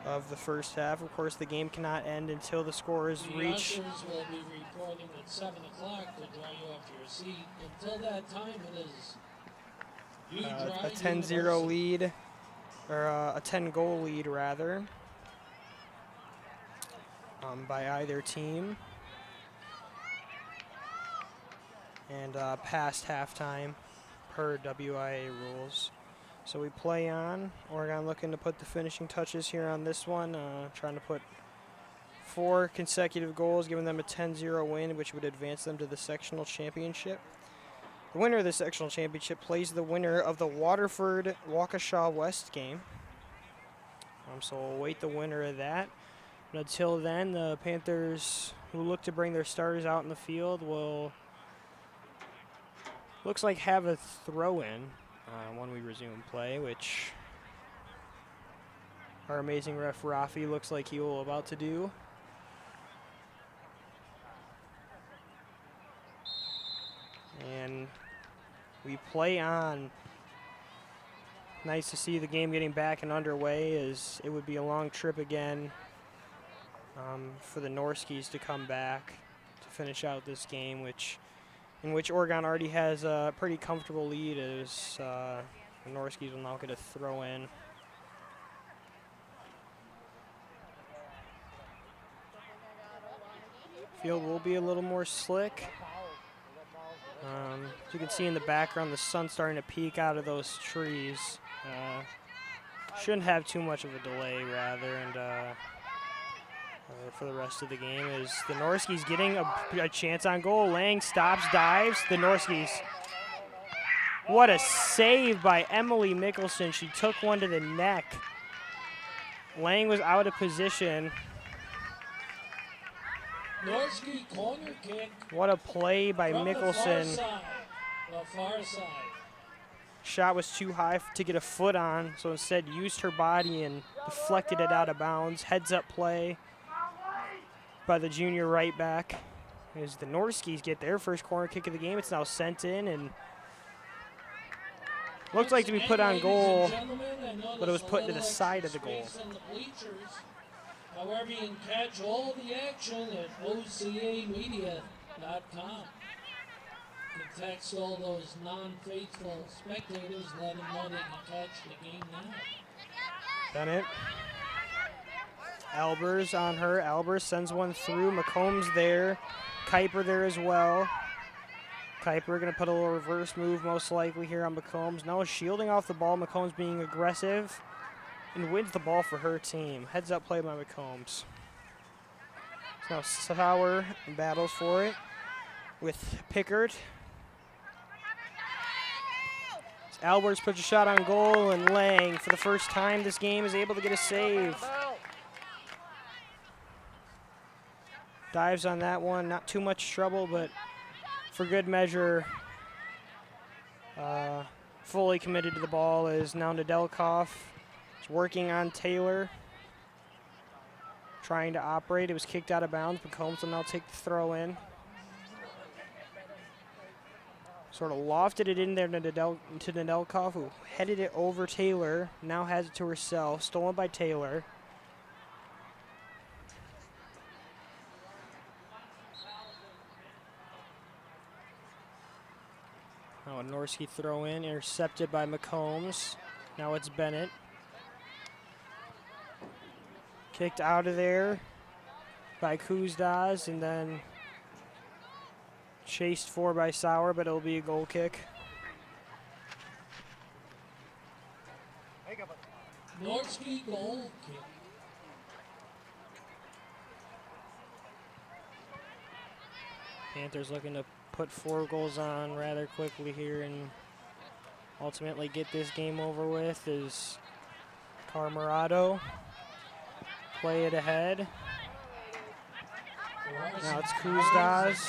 of the first half. Of course, the game cannot end until the score is reached. The ushers will be reporting at 7 o'clock to dry you off your seat. Until that time, it is A 10-0 lead, or a 10-goal lead, rather, by either team. And past halftime per WIA rules. So we play on. Oregon looking to put the finishing touches here on this one, trying to put 4 consecutive goals, giving them a 10-0 win, which would advance them to the sectional championship. The winner of the sectional championship plays the winner of the Waterford-Waukesha West game. So we'll await the winner of that. But until then, the Panthers, who look to bring their starters out in the field, will looks like have a throw-in when we resume play, which our amazing ref Rafi looks like he will about to do. And we play on. Nice to see the game getting back and underway, as it would be a long trip again for the Norskis to come back to finish out this game, in which Oregon already has a pretty comfortable lead, as the Norskis will now get a throw in. Field will be a little more slick. As you can see in the background, the sun's starting to peek out of those trees. Shouldn't have too much of a delay, rather, and for the rest of the game is the Norskis getting a chance on goal. Lang stops, dives. The Norskis. What a save by Emily Mickelson. She took one to the neck. Lang was out of position. Norski corner kick. What a play by from Mickelson. The far side. Shot was too high to get a foot on, so instead used her body and deflected it out of bounds. Heads up play by the junior right back. As the Norskis get their first corner kick of the game, it's now sent in and looked like to be put on goal, but it was put to the side of the goal. However, you can catch all the action at OCAmedia.com. You can text all those non-faithful spectators, let them know they can catch the game now. Done it. Albers on her. Albers sends one through. McCombs there. Kuiper there as well. Kuiper going to put a little reverse move most likely here on McCombs. No, shielding off the ball. McCombs being aggressive and wins the ball for her team. Heads up play by McCombs. So now Sauer battles for it with Pickard. Albers puts a shot on goal, and Lang, for the first time this game, is able to get a save. Dives on that one, not too much trouble, but for good measure, fully committed to the ball is now Nedelkoff. He's working on Taylor, trying to operate. It was kicked out of bounds, but Combs will now take the throw in. Sort of lofted it in there to Nedelkoff, who headed it over Taylor, now has it to herself, stolen by Taylor. Now a Norski throw in, intercepted by McCombs. Now it's Bennett. Kicked out of there by Kuzdaz, and then chased for by Sauer, but it'll be a goal kick. Norski goal kick. Panthers looking to put 4 goals on rather quickly here and ultimately get this game over with. Is Camarado. Play it ahead. Now it's Kuzdaz.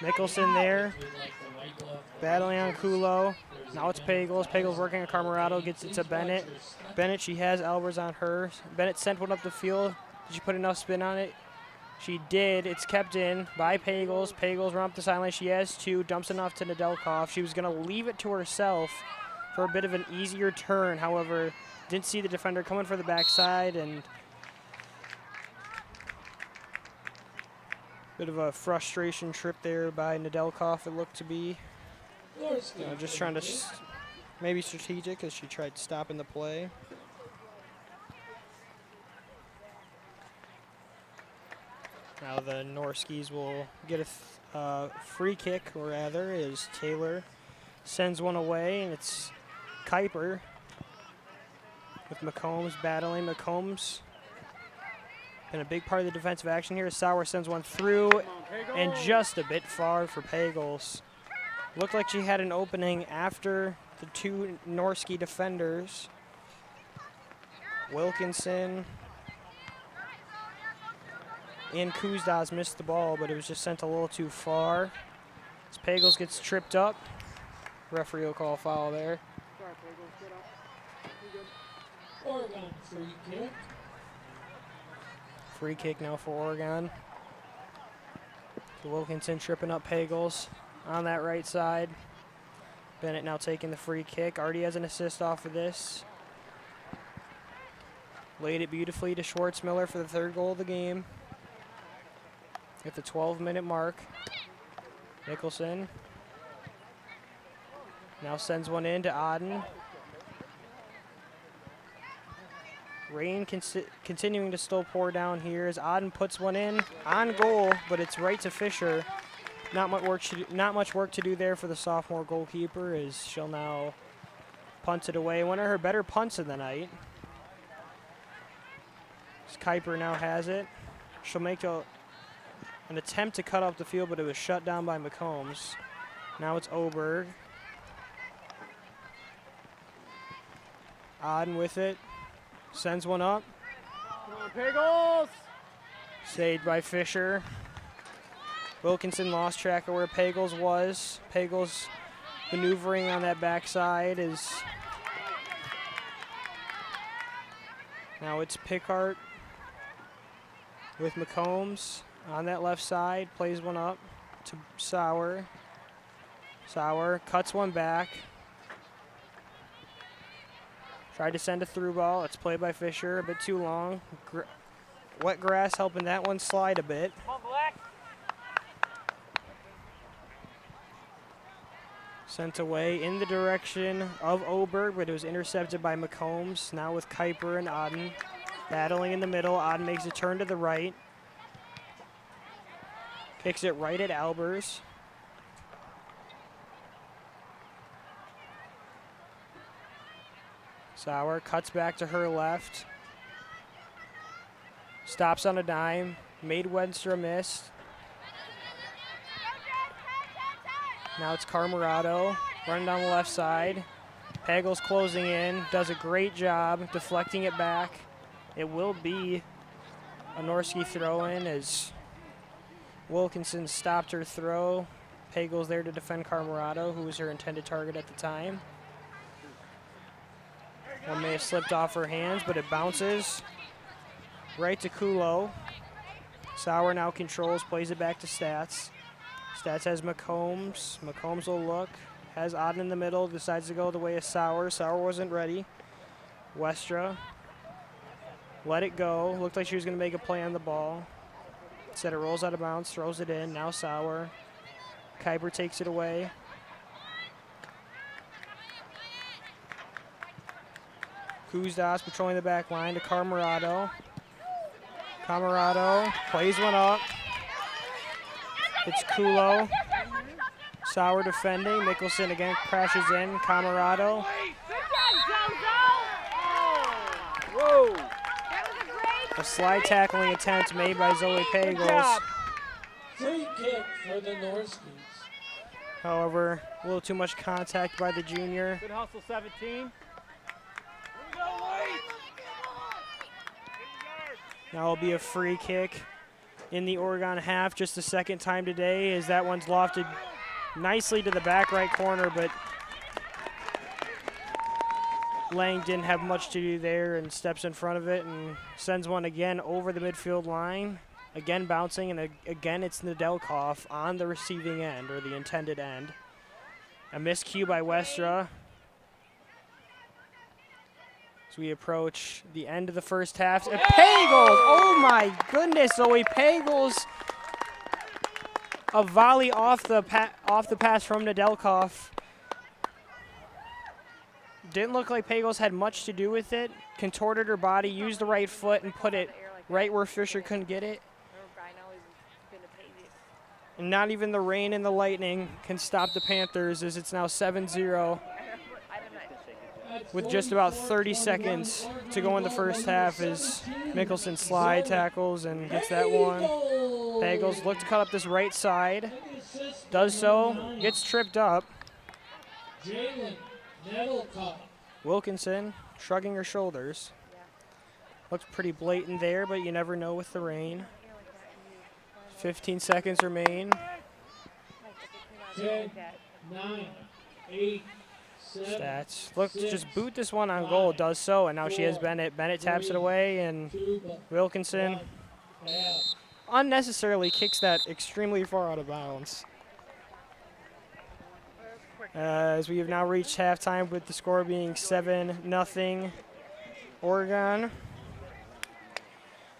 Mickelson there. Battling on Kulo. Now it's Pagels. Pagels working on Camarado. Gets it to Bennett. Bennett, she has Albers on her. Bennett sent one up the field. Did she put enough spin on it? She did. It's kept in by Pagels. Pagels run up the sideline. She has 2. Dumps it off to Nedelkoff. She was going to leave it to herself for a bit of an easier turn. However, didn't see the defender coming for the backside, and bit of a frustration trip there by Nedelkoff, it looked to be. Just trying to maybe strategic as she tried stopping the play. Now the Norskis will get a free kick, or rather, as Taylor sends one away, and it's Kuiper with McCombs battling. McCombs been a big part of the defensive action here. Sauer sends one through, and just a bit far for Pagels. Looked like she had an opening after the 2 Norski defenders. Wilkinson and Kuzdaz missed the ball, but it was just sent a little too far. As Pagels gets tripped up, referee will call a foul there. Oregon free kick. Free kick now for Oregon. Wilkinson tripping up Pagels on that right side. Bennett now taking the free kick. Already has an assist off of this. Laid it beautifully to Schwartzmiller for the 3rd goal of the game. At the 12-minute mark. Mickelson now sends one in to Aden. Rain continuing to still pour down here as Aden puts one in on goal, but it's right to Fisher. Not much work to do there for the sophomore goalkeeper, as she'll now punt it away. One of her better punts of the night. As Kuiper now has it. She'll make an attempt to cut up the field, but it was shut down by McCombs. Now it's Oberg. Aden with it. Sends one up. Come on, Pagels! Saved by Fisher. Wilkinson lost track of where Pagels was. Pagels maneuvering on that backside is. Now it's Pickart with McCombs on that left side. Plays one up to Sauer. Sauer cuts one back. Tried to send a through ball. It's played by Fisher, a bit too long. Wet grass helping that one slide a bit. Sent away in the direction of Oberg, but it was intercepted by McCombs. Now with Kuiper and Aden battling in the middle. Aden makes a turn to the right. Kicks it right at Albers. Sauer cuts back to her left. Stops on a dime. Made Wenstra miss. Now it's Camarado running down the left side. Pagels closing in. Does a great job deflecting it back. It will be a Norski throw-in as Wilkinson stopped her throw. Pagel's there to defend Carmarado, who was her intended target at the time. One may have slipped off her hands, but it bounces right to Kulo. Sauer now controls, plays it back to Stats. Stats has McCombs. McCombs will look. Has Auden in the middle, decides to go the way of Sauer. Sauer wasn't ready. Westra let it go. Looked like she was going to make a play on the ball. Instead, it rolls out of bounds, throws it in. Now Sauer. Kuiper takes it away. Kuzdas patrolling the back line to Carmarado. Camarado plays one up. It's Kulo. Sauer defending. Mickelson again crashes in. Camarado. Whoa. A slide tackling attempt made by Zoe Pagels. Free kick for the Norskies. However, a little too much contact by the junior. Good hustle, 17. Now it'll be a free kick in the Oregon half, just the second time today, as that one's lofted nicely to the back right corner, but Lang didn't have much to do there and steps in front of it and sends one again over the midfield line. Again bouncing, and again it's Nedelkoff on the receiving end, or the intended end. A miscue by Westra. As we approach the end of the first half. And Pagels! Oh my goodness, Zoe Pagels. A volley off the pass from Nedelkoff. Didn't look like Pagels had much to do with it. Contorted her body, used the right foot, and put it right where Fisher couldn't get it. And not even the rain and the lightning can stop the Panthers, as it's now 7-0. With just about 30 seconds to go in the first half, as Mickelson slide tackles and gets that one. Pagels look to cut up this right side. Does so, gets tripped up. Wilkinson shrugging her shoulders. Looks pretty blatant there, but you never know with the rain. 15 seconds remain. 10, 9, 8, 7. Stats. Look to just boot this one on goal. Does so, and now she has Bennett. Bennett taps it away, and Wilkinson unnecessarily kicks that extremely far out of bounds. As we have now reached halftime, with the score being 7-0 Oregon.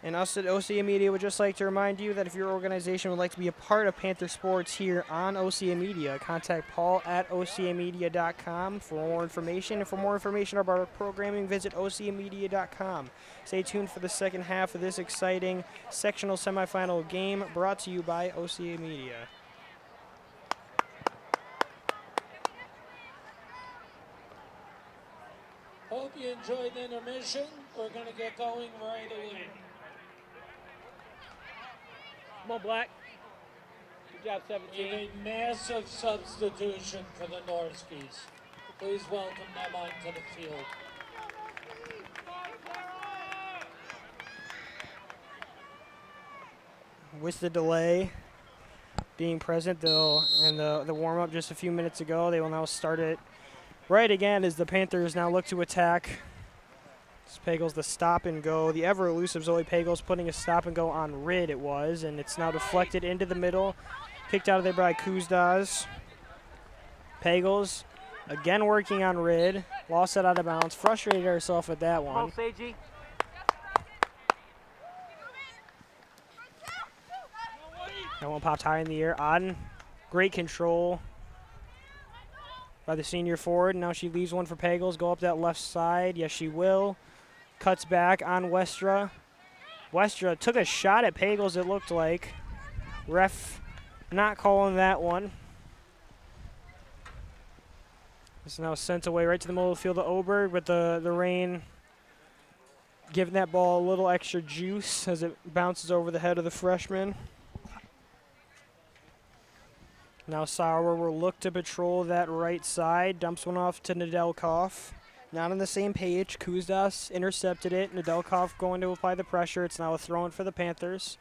And us at OCA Media would just like to remind you that if your organization would like to be a part of Panther Sports here on OCA Media, contact Paul at ocamedia.com for more information. And for more information about our programming, visit ocamedia.com. Stay tuned for the second half of this exciting sectional semifinal game, brought to you by OCA Media. Hope you enjoyed the intermission. We're going to get going right away. Come on, Black. Good job, 17. A massive substitution for the Norskies. Please welcome them onto the field. With the delay being present, though, and the warm-up just a few minutes ago, they will now start it right again as the Panthers now look to attack. Pagels the stop and go. The ever elusive Zoe Pagels putting a stop and go on Rid, it was, and it's now deflected into the middle. Kicked out of there by Kuzdas. Pagels again working on Rid. Lost it out of bounds. Frustrated herself with that one. Come on, Seiji. That one popped high in the air. Auden, great control by the senior forward. Now she leaves one for Pagels. Go up that left side. Yes, she will. Cuts back on Westra. Westra took a shot at Pagels, it looked like. Ref not calling that one. It's now sent away right to the middle of the field to Oberg, but the rain giving that ball a little extra juice as it bounces over the head of the freshman. Now Sauer will look to patrol that right side. Dumps one off to Nedelkoff. Not on the same page. Kuzdas intercepted it. Nedelkoff going to apply the pressure. It's now a throw-in for the Panthers.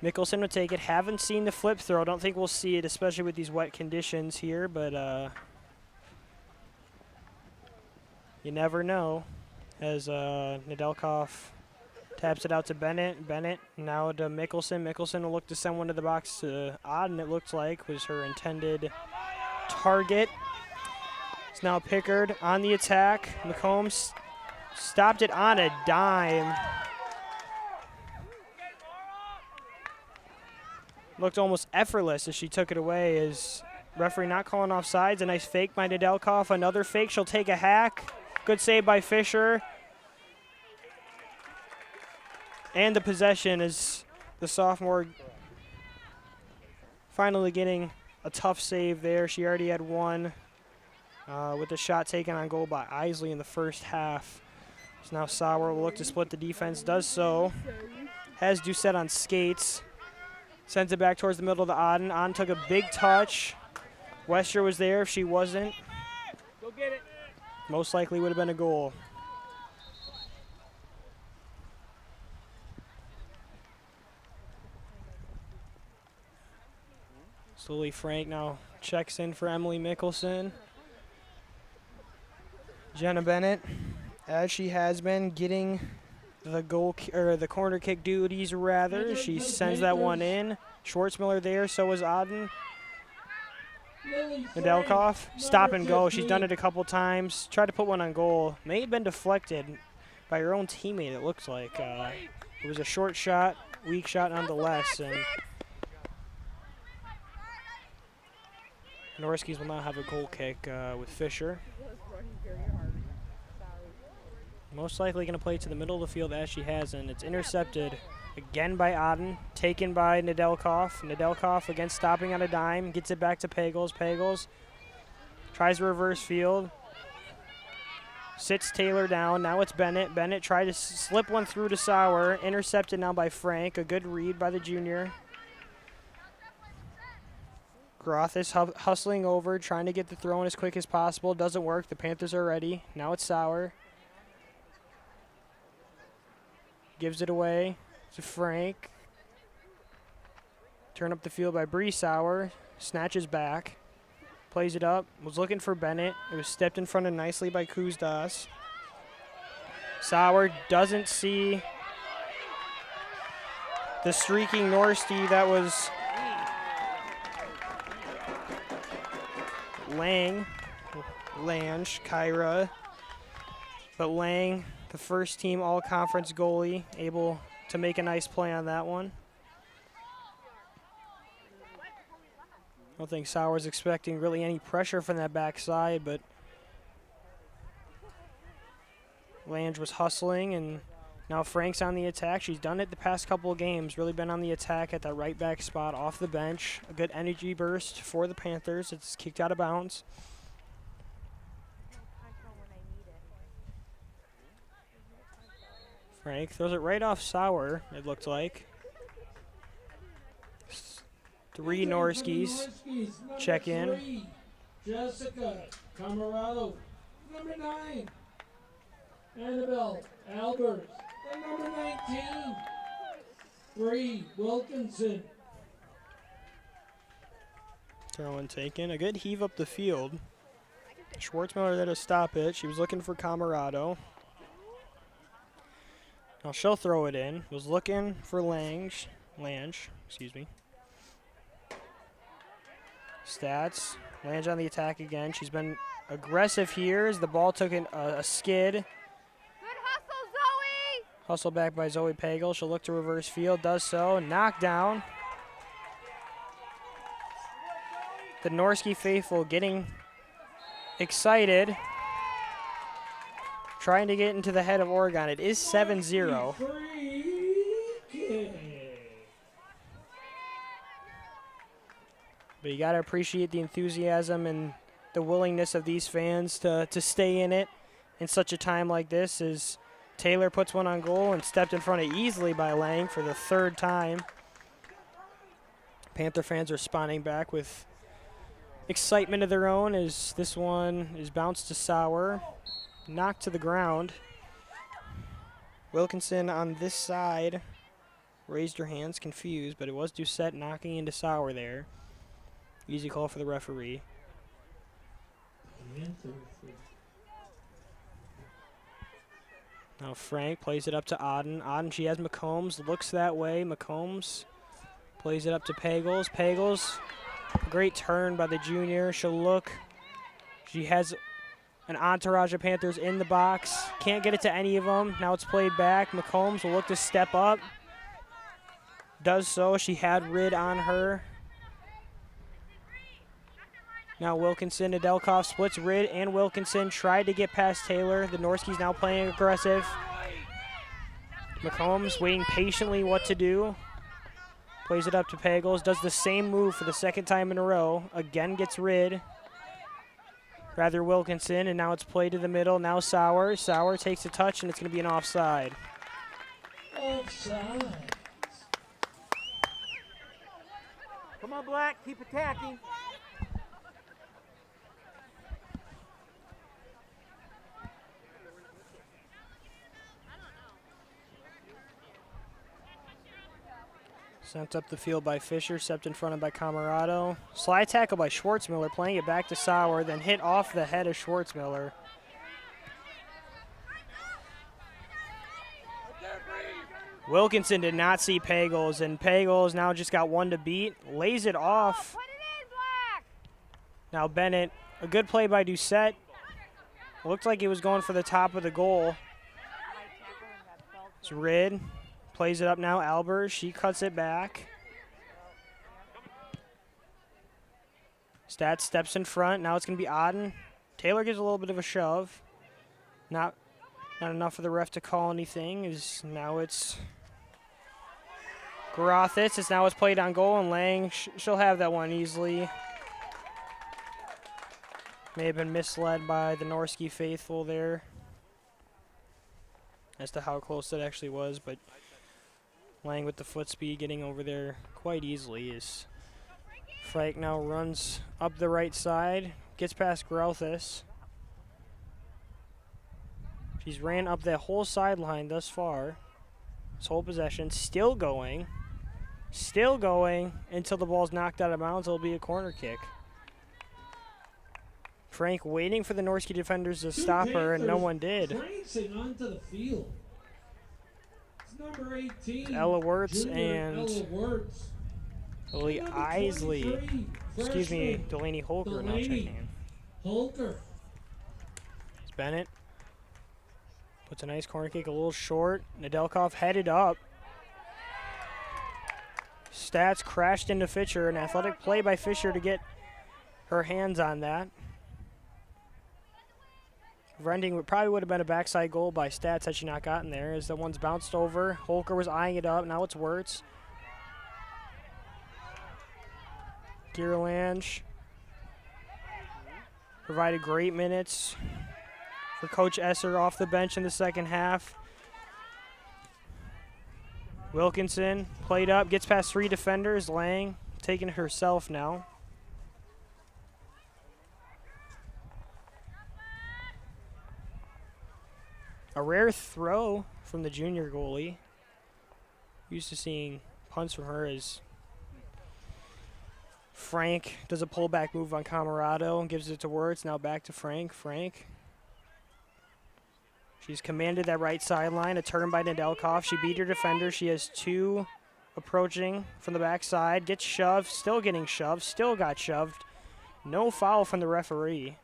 Mickelson would take it. Haven't seen the flip throw. Don't think we'll see it, especially with these wet conditions here, but you never know. As Nedelkoff taps it out to Bennett. Bennett now to Mickelson. Mickelson will look to send one to the box to Auden, it looked like, was her intended target. It's now Pickard on the attack. McCombs stopped it on a dime. Looked almost effortless as she took it away. As referee not calling off sides. A nice fake by Nedelkoff. Another fake. She'll take a hack. Good save by Fisher. And the possession is the sophomore finally getting a tough save there. She already had one with the shot taken on goal by Isley in the first half. So now Sauer will look to split the defense. Does so. Has Doucette on skates. Sends it back towards the middle of the Auden. Auden took a big touch. Wester was there. If she wasn't, Go get it. most likely would have been a goal. Slowly Frank now checks in for Emily Mickelson. Jenna Bennett, as she has been, getting the or the corner kick duties rather. She sends that one in. Schwartzmiller there, so is Auden. Nedelkoff, stop and go. She's done it a couple times. Tried to put one on goal. May have been deflected by her own teammate, it looks like. It was a short shot, weak shot nonetheless. And Norskies will now have a goal kick with Fisher. Most likely going to play to the middle of the field as she has, and it's intercepted again by Auden, taken by Nedelkoff. Nedelkoff again stopping on a dime, gets it back to Pagels. Pagels tries to reverse field, sits Taylor down. Now it's Bennett. Bennett tried to slip one through to Sauer, intercepted now by Frank. A good read by the junior. Groth is hustling over, trying to get the throw in as quick as possible. Doesn't work. The Panthers are ready. Now it's Sauer. Gives it away to Frank. Turn up the field by Bree Sauer. Snatches back. Plays it up. Was looking for Bennett. It was stepped in front of nicely by Kuzdas. Sauer doesn't see the streaking Norski. That was Lange, Kyra. But Lange, the first team all-conference goalie, able to make a nice play on that one. I don't think Sauer's expecting really any pressure from that backside, but Lange was hustling, and now Frank's on the attack. She's done it the past couple of games, really been on the attack at that right back spot off the bench. A good energy burst for the Panthers. It's kicked out of bounds. Frank throws it right off Sauer, it looked like. Three Norskis check in. 3, Jessica Camarado. Number 9, Annabelle Albers. And number 19, Bree Wilkinson. Throw and taken. A good heave up the field. Schwartzmiller there to stop it. She was looking for Camarado. Now she'll throw it in. Was looking for Lange, excuse me. Stats. Lange on the attack again. She's been aggressive here as the ball took a skid. Good hustle, Zoe! Hustle back by Zoe Pagel. She'll look to reverse field. Does so. Knocked down. The Norski faithful getting excited. Trying to get into the head of Oregon. It is 7-0. But you got to appreciate the enthusiasm and the willingness of these fans to stay in it in such a time like this, as Taylor puts one on goal and stepped in front of easily by Lange for the third time. Panther fans are responding back with excitement of their own as this one is bounced to Sauer. Knocked to the ground. Wilkinson on this side raised her hands, confused, but it was Doucette knocking into Sauer there. Easy call for the referee. Now Frank plays it up to Auden. Auden, she has McCombs, looks that way. McCombs plays it up to Pagels. Pagels, a great turn by the junior. She'll look. She has an entourage of Panthers in the box. Can't get it to any of them. Now it's played back. McCombs will look to step up. Does so. She had Rid on her. Now Wilkinson, Nedelkoff splits Rid and Wilkinson. Tried to get past Taylor. The Norskies now playing aggressive. McCombs waiting patiently what to do. Plays it up to Pagels. Does the same move for the second time in a row. Again gets Rid. Rather Wilkinson, and now it's played to the middle. Now Sauer. Sauer takes a touch, and it's going to be an offside. Offside. Come on, Black. Keep attacking. Sent up the field by Fisher, stepped in front of by Camarado. Slide tackle by Schwartzmiller, playing it back to Sauer, then hit off the head of Schwartzmiller. Wilkinson did not see Pagels, and Pagels now just got one to beat. Lays it off. Put it in, Black. Now Bennett, a good play by Doucette. Looked like he was going for the top of the goal. It's Rid. Plays it up now, Albers. She cuts it back. Stats steps in front. Now it's going to be Auden. Taylor gives a little bit of a shove. Not enough for the ref to call anything. Now it's Garothis. Now it's played on goal, and Lang, she'll have that one easily. May have been misled by the Norski faithful there as to how close it actually was, but Lang with the foot speed getting over there quite easily. As Frank now runs up the right side, gets past Garothis. She's ran up that whole sideline thus far. This whole possession, still going until the ball's knocked out of bounds. It'll be a corner kick. Frank waiting for the Norski defenders to stop her, and no one did. Prancing onto the field. It's number 18. Ella Wirtz Junior and Ella Wirtz. Lily Number Isley. 23, Excuse me, freshman Delaney Holker now Delaney checking in. Holker. It's Bennett. Puts a nice corner kick, a little short. Nedelkoff headed up. Stats crashed into Fisher. An athletic play by Fisher to get her hands on that. Rending probably would have been a backside goal by Stats had she not gotten there, as the one's bounced over. Holker was eyeing it up. Now it's Wirtz. Geerlange provided great minutes for Coach Esser off the bench in the second half. Wilkinson played up, gets past three defenders. Lang taking it herself now. A rare throw from the junior goalie. Used to seeing punts from her as Frank does a pullback move on Camarado and gives it to Wirtz. Now back to Frank. She's commanded that right sideline. A turn by Nedelkoff. She beat her defender. She has two approaching from the backside. Gets shoved. Still getting shoved. Still got shoved. No foul from the referee.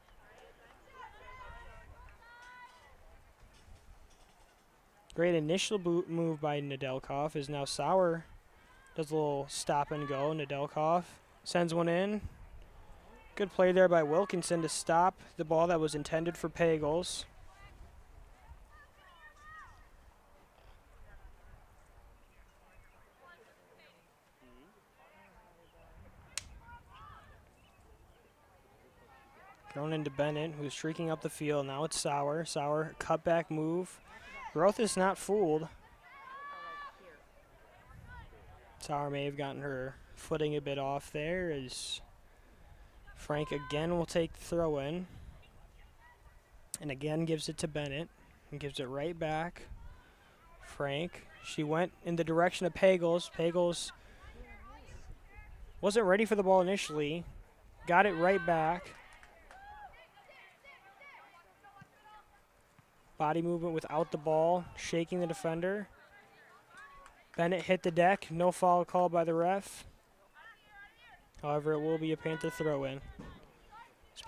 Great initial move by Nedelkoff. Is now Sauer does a little stop and go. Nedelkoff sends one in. Good play there by Wilkinson to stop the ball that was intended for Pagels. Thrown into Bennett, who's streaking up the field. Now it's Sauer. Sauer, cutback move. Growth is not fooled. Sauer may have gotten her footing a bit off there, as Frank again will take the throw in. And again gives it to Bennett. And gives it right back Frank. She went in the direction of Pagels. Pagels wasn't ready for the ball initially. Got it right back. Body movement without the ball, shaking the defender. Bennett hit the deck. No foul called by the ref. However, it will be a Panther throw-in.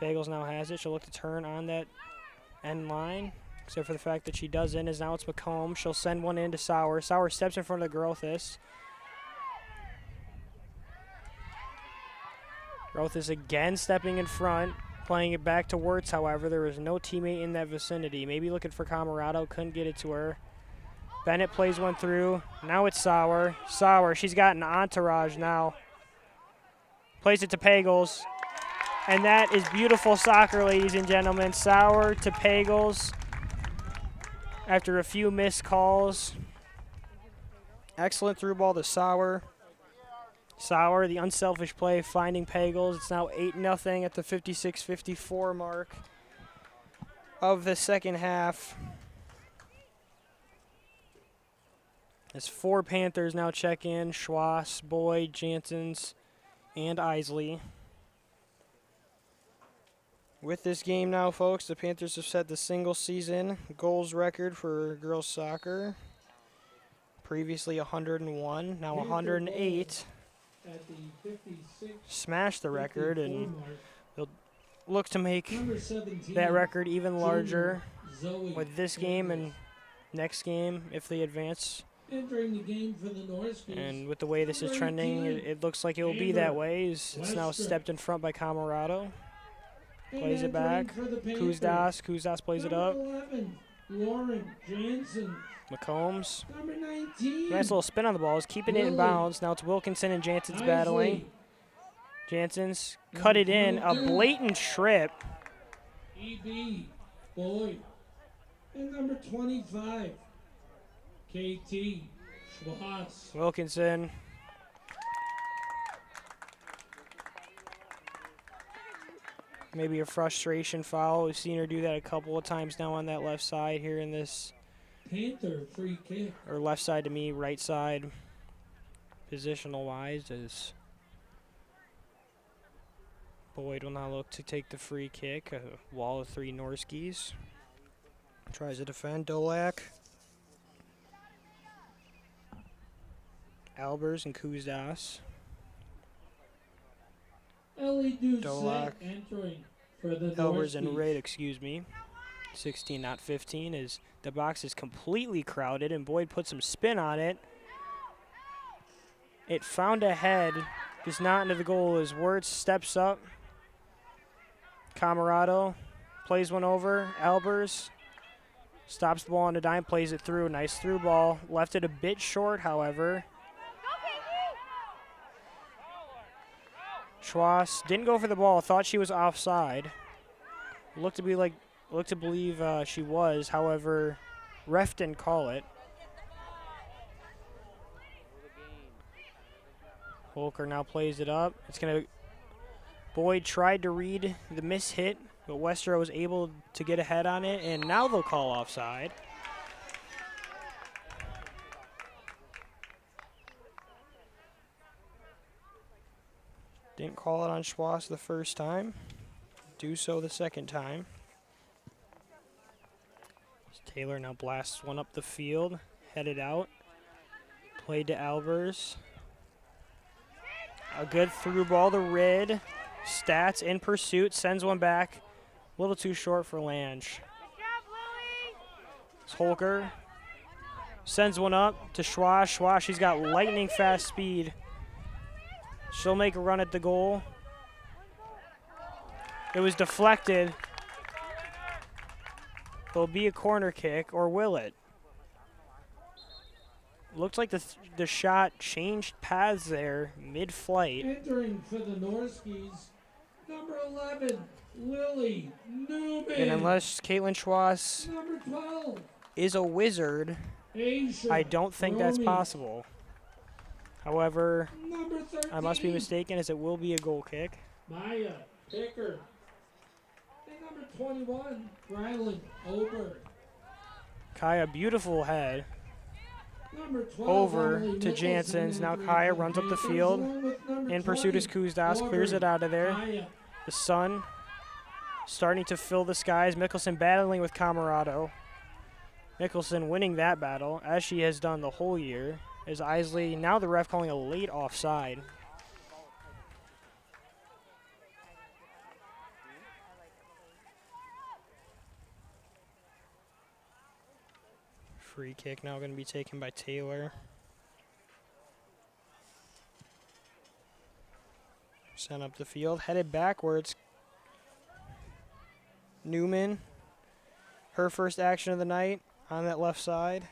Pagels now has it. She'll look to turn on that end line, except for the fact that she doesn't, as now it's McComb. She'll send one in to Sauer. Sauer steps in front of the Grothis. Grothis again stepping in front, playing it back to Wirtz. However, there was no teammate in that vicinity. Maybe looking for Camarado, couldn't get it to her. Bennett plays one through. Now it's Sauer. Sauer, she's got an entourage now. Plays it to Pagels. And that is beautiful soccer, ladies and gentlemen. Sauer to Pagels after a few missed calls. Excellent through ball to Sauer. Sauer, the unselfish play, finding Pagels. It's now 8-0 at the 56-54 mark of the second half. As 4 Panthers now check in: Schwass, Boyd, Janssens, and Isley. With this game now, folks, the Panthers have set the single season goals record for girls soccer. Previously 101, now 108. At the 56, Smashed the record, and they'll look to make number 17, that record even larger Zoe with this game and next game if they advance. entering the game for the Norskies. And with the way this is trending, it looks like it will be that way. It's now stepped in front by Camarado. Plays it back. Kuzdas plays it up. 11, Lauren Jansen. McCombs. Number 19. Nice little spin on the ball. He's keeping it in bounds. Now it's Wilkinson and Jansen's battling. Jansen's cut it in. A blatant trip. EB Boyd. And number 25, KT Schwass. Wilkinson. Maybe a frustration foul. We've seen her do that a couple of times now on that left side here in this. Panther free kick. Or left side to me, right side, positional wise, as Boyd will now look to take the free kick. A wall of 3 Norskies. Tries to defend. Dolak. Albers and Kuzdas. Ellie Doucette Dolak. entering for the Albers and Norskies. Raid, excuse me. 16, not 15, as the box is completely crowded, and Boyd put some spin on it. It found a head, just not into the goal as Wirtz steps up. Camarado plays one over. Albers stops the ball on the dime, plays it through. Nice through ball. Left it a bit short, however. Schwass didn't go for the ball. Thought she was offside. Looked to believe she was. However, ref didn't call it. Holker now plays it up. Boyd tried to read the miss hit, but Westro was able to get ahead on it, and now they'll call offside. Didn't call it on Schwass the first time. Do so the second time. Taylor now blasts one up the field, headed out. Played to Albers. A good through ball to Rid. Stats in pursuit, sends one back. A little too short for Lange. It's Holker. Sends one up to Schwass. Schwass, she's got lightning fast speed. She'll make a run at the goal. It was deflected. There'll be a corner kick, or will it? Looks like the shot changed paths there mid-flight. Entering for the Norskies, number 11, Lily Newman. And unless Caitlin Schwass Number 12, is a wizard, Asia I don't think that's Romy. possible. However, Number 13, I must be mistaken, as it will be a goal kick. Maya Picker. And number 21, Rylan Ober. Kaya, beautiful head. Number 12, over Emily to Nicholson, Jansen's. Now entering Kaya for runs up the Panthers, field. along with number In pursuit is 20, Kuzdas, clears it out of there. Kaya. The sun starting to fill the skies. Mickelson battling with Camarado. Mickelson winning that battle, as she has done the whole year. As Isley, now the ref calling a late offside. Free kick now going to be taken by Taylor. Sent up the field, headed backwards. Newman, her first action of the night on that left side.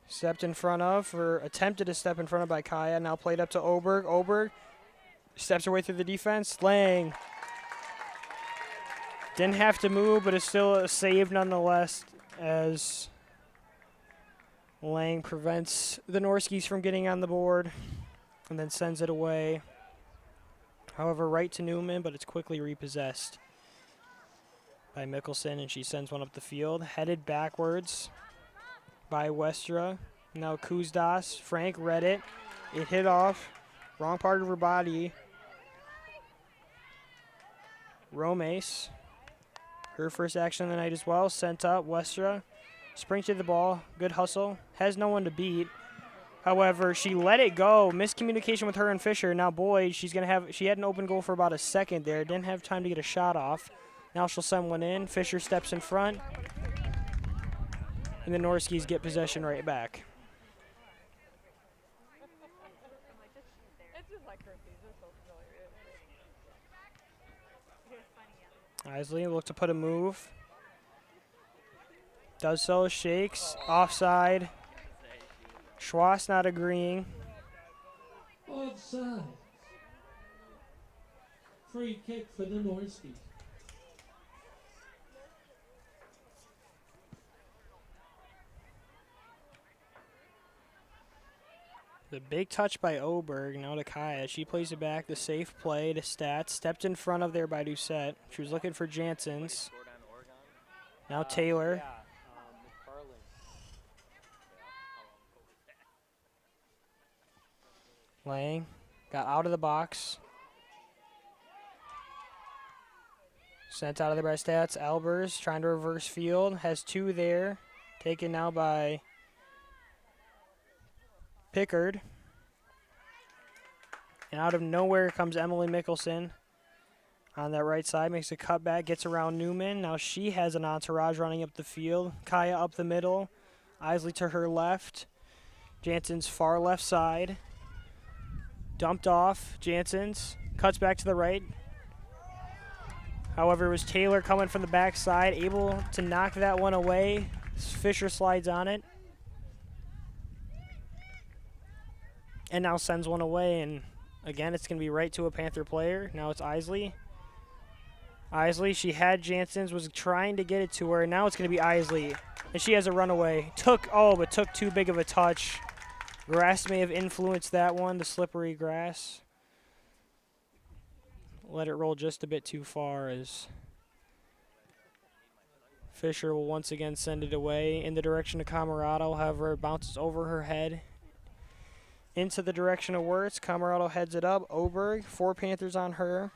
Stepped in front of, or attempted to step in front of by Kaya. Now played up to Oberg. Oberg steps her way through the defense. Lang didn't have to move, but it's still a save nonetheless, as Lang prevents the Norskis from getting on the board and then sends it away. However, right to Newman, but it's quickly repossessed by Mickelson, and she sends one up the field. Headed backwards by Westra. Now Kuzdas. Frank read it. It hit off. Wrong part of her body. Romace. Her first action of the night as well. Sent up. Westra. Springs to the ball. Good hustle. Has no one to beat. However, she let it go. Miscommunication with her and Fisher. Now Boyd, she had an open goal for about a second there. Didn't have time to get a shot off. Now she'll send one in. Fisher steps in front. And the Norskis get possession right back. Isley look to put a move. Does so, shakes, offside. Schwass not agreeing. Offside. Free kick for the Norskies. The big touch by Oberg, now to Kaya. She plays it back, the safe play to Stats. Stepped in front of there by Doucette. She was looking for Jansen's. Now Taylor. Lang got out of the box. Sent out of there by Stats. Albers trying to reverse field. Has two there. Taken now by Pickard. And out of nowhere comes Emily Mickelson on that right side. Makes a cutback. Gets around Newman. Now she has an entourage running up the field. Kaya up the middle. Isley to her left. Jansen's far left side. Dumped off. Jansen's cuts back to the right. However, it was Taylor coming from the backside, able to knock that one away. Fisher slides on it. And now sends one away, and again, it's going to be right to a Panther player. Now it's Isley. Isley, she had Jansen's, was trying to get it to her. Now it's going to be Isley, and she has a runaway. Took too big of a touch. Grass may have influenced that one, the slippery grass. Let it roll just a bit too far as Fisher will once again send it away in the direction of Camarado. However, it bounces over her head into the direction of Wirtz. Camarado heads it up. Oberg, 4 Panthers on her.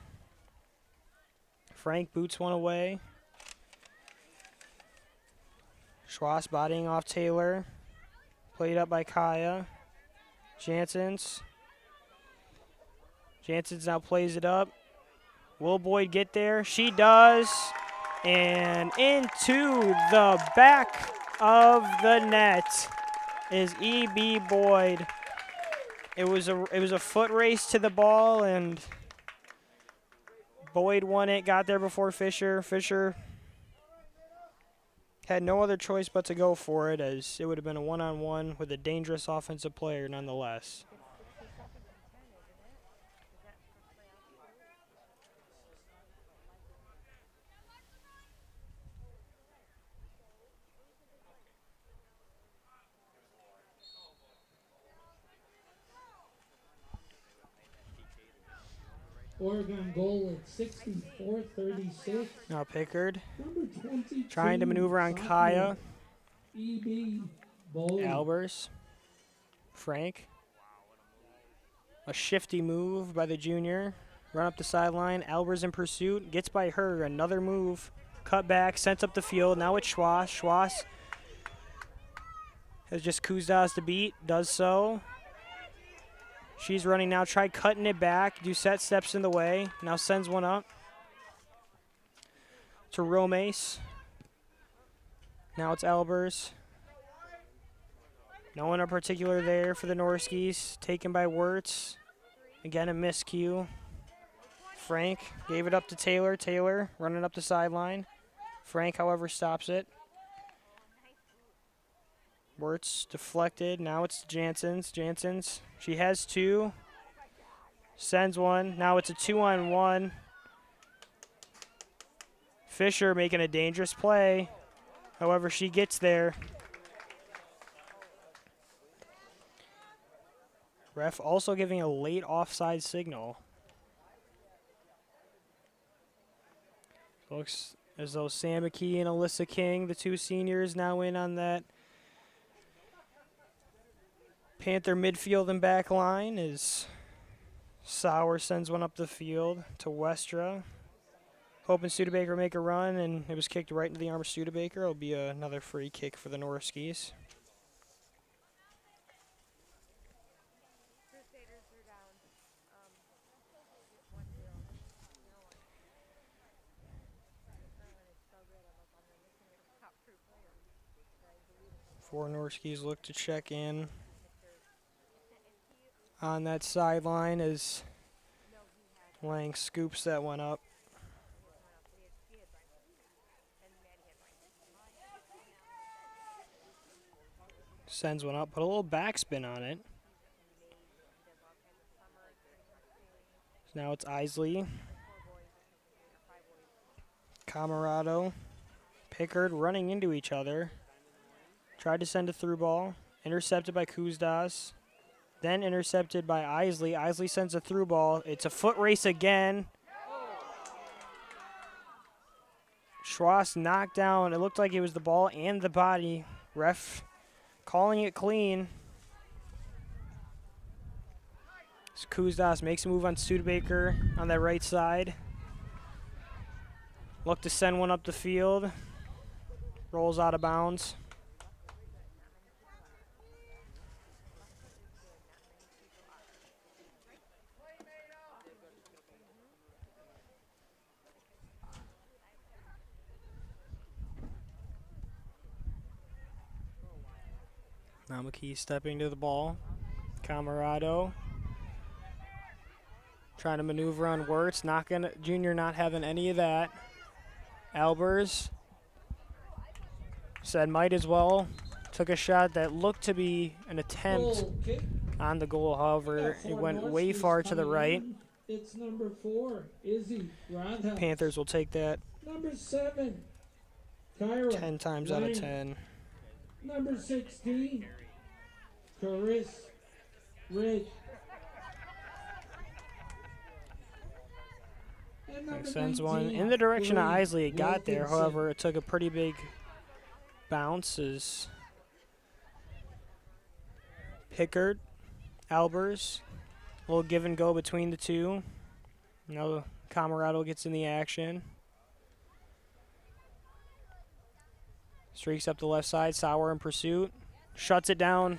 Frank boots one away. Schwass bodying off Taylor. Played up by Kaya. Jansen's now plays it up. Will Boyd get there? She does. And into the back of the net is E.B. Boyd. It was a foot race to the ball, and Boyd won it, got there before Fisher. Fisher had no other choice but to go for it, as it would have been a one-on-one with a dangerous offensive player nonetheless. Oregon goal at 64-36. Now Pickard Number 22. trying to maneuver on Kaya. EB Bowling. Albers. Frank. A shifty move by the junior. Run up the sideline. Albers in pursuit. Gets by her. Another move. Cut back. Sent up the field. Now it's Schwass. Schwass has just Kuzdas to beat. Does so. She's running now. Try cutting it back. Doucette steps in the way. Now sends one up to Romace. Now it's Albers. No one in particular there for the Norskies. Taken by Wirtz. Again, a miscue. Frank gave it up to Taylor. Taylor running up the sideline. Frank, however, stops it. Wirtz deflected. Now it's Jansen's. Jansen's. She has two. Sends one. Now it's a 2-on-1. Fisher making a dangerous play. However, she gets there. Ref also giving a late offside signal. Looks as though Sam McKee and Alyssa King, the two seniors, now in on that Panther midfield and back line as Sauer sends one up the field to Westra. Hoping Studebaker make a run, and it was kicked right into the arm of Studebaker. It'll be another free kick for the Norskies. Crusaders are down. 1-0. Four Norskies look to check in on that sideline as Lang scoops that one up. Sends one up, put a little backspin on it. Now it's Isley. Camarado. Pickard running into each other. Tried to send a through ball. Intercepted by Kuzdas. Then intercepted by Isley. Isley sends a through ball. It's a foot race again. Schwass knocked down. It looked like it was the ball and the body. Ref calling it clean. So Kuzdas makes a move on Studebaker on that right side. Look to send one up the field. Rolls out of bounds. Now McKee stepping to the ball. Camarado trying to maneuver on Wirtz. Junior not having any of that. Albers said might as well. Took a shot that looked to be an attempt on the goal. However, it went way far to the right. It's number 4, Izzy Radha. Panthers will take that Number 7, Kyra 10 times out of 10. Number 16, Caris Ridge. And number Sends 19, one in the direction of Louis Isley. It got there. Wilkinson. However, it took a pretty big bounce as Pickard, Albers, a little give and go between the two. Now Camarado gets in the action. Streaks up the left side. Sauer in pursuit. Shuts it down.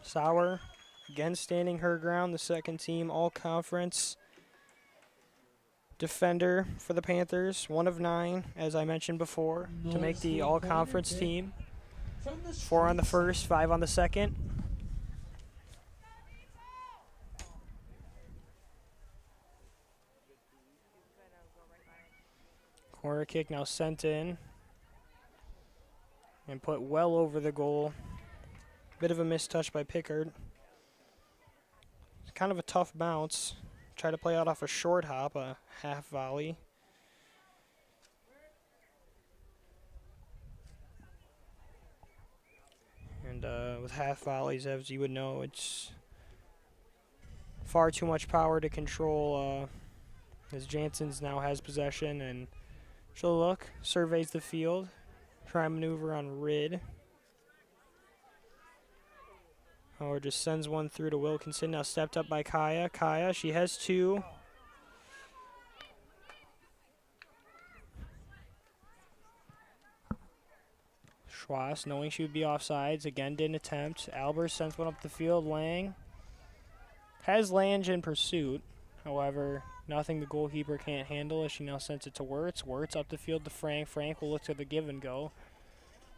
Sauer again standing her ground. The second team all-conference defender for the Panthers. 1 of 9, as I mentioned before, to make the all-conference team. 4 on the first, 5 on the second. Corner kick now sent in and put well over the goal. Bit of a mistouch by Pickard. It's kind of a tough bounce. Try to play out off a short hop, a half volley. And with half volleys, as you would know, it's far too much power to control as Jansen's now has possession, and she'll look, surveys the field, Try maneuver on Rid. Howard just sends one through to Wilkinson. Now stepped up by Kaya. Kaya, she has 2. Schwass, knowing she would be offsides, again didn't attempt. Albers sends one up the field. Lang has Lange in pursuit. However, nothing the goalkeeper can't handle as she now sends it to Wirtz. Wirtz up the field to Frank. Frank will look to the give and go.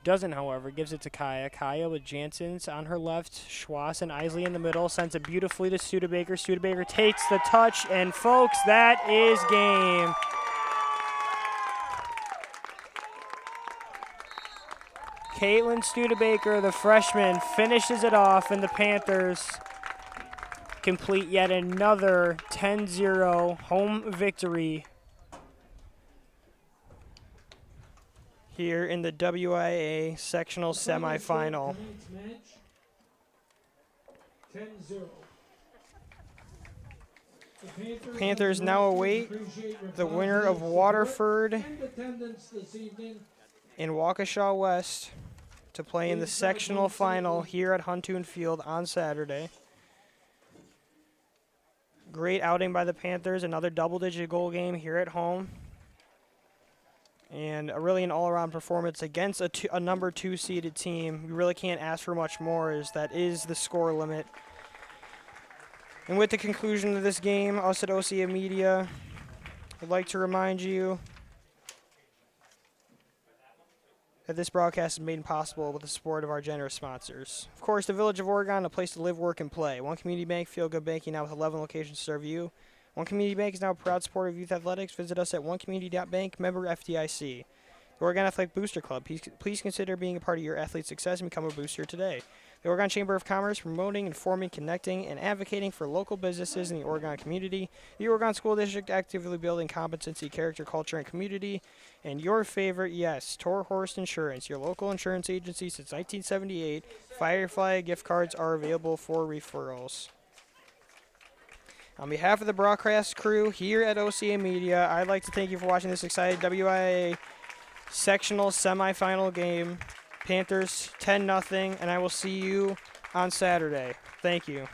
Doesn't, however, gives it to Kaya. Kaya with Janssens on her left. Schwass and Isley in the middle. Sends it beautifully to Studebaker. Studebaker takes the touch, and folks, that is game. Caitlin Studebaker, the freshman, finishes it off, and the Panthers complete yet another 10-0 home victory here in the WIA sectional semifinal. 10-0. Panthers now await the winner of Waterford and Waukesha West to play in the sectional final here at Huntoon Field on Saturday. Great outing by the Panthers, another double-digit goal game here at home. And really an all-around performance against a number 2 seeded team. We really can't ask for much more, as that is the score limit. And with the conclusion of this game, us at OCA Media would like to remind you that this broadcast is made possible with the support of our generous sponsors. Of course, the Village of Oregon, a place to live, work, and play. One Community Bank, feel good banking now with 11 locations to serve you. One Community Bank is now a proud supporter of youth athletics. Visit us at onecommunity.bank, member FDIC. The Oregon Athletic Booster Club. Please consider being a part of your athlete's success and become a booster today. The Oregon Chamber of Commerce, promoting, informing, connecting, and advocating for local businesses in the Oregon community. The Oregon School District, actively building competency, character, culture, and community. And your favorite, yes, Toro Horse Insurance, your local insurance agency since 1978. Firefly gift cards are available for referrals. On behalf of the broadcast crew here at OCA Media, I'd like to thank you for watching this exciting WIA sectional semifinal game. Panthers 10-0, and I will see you on Saturday. Thank you.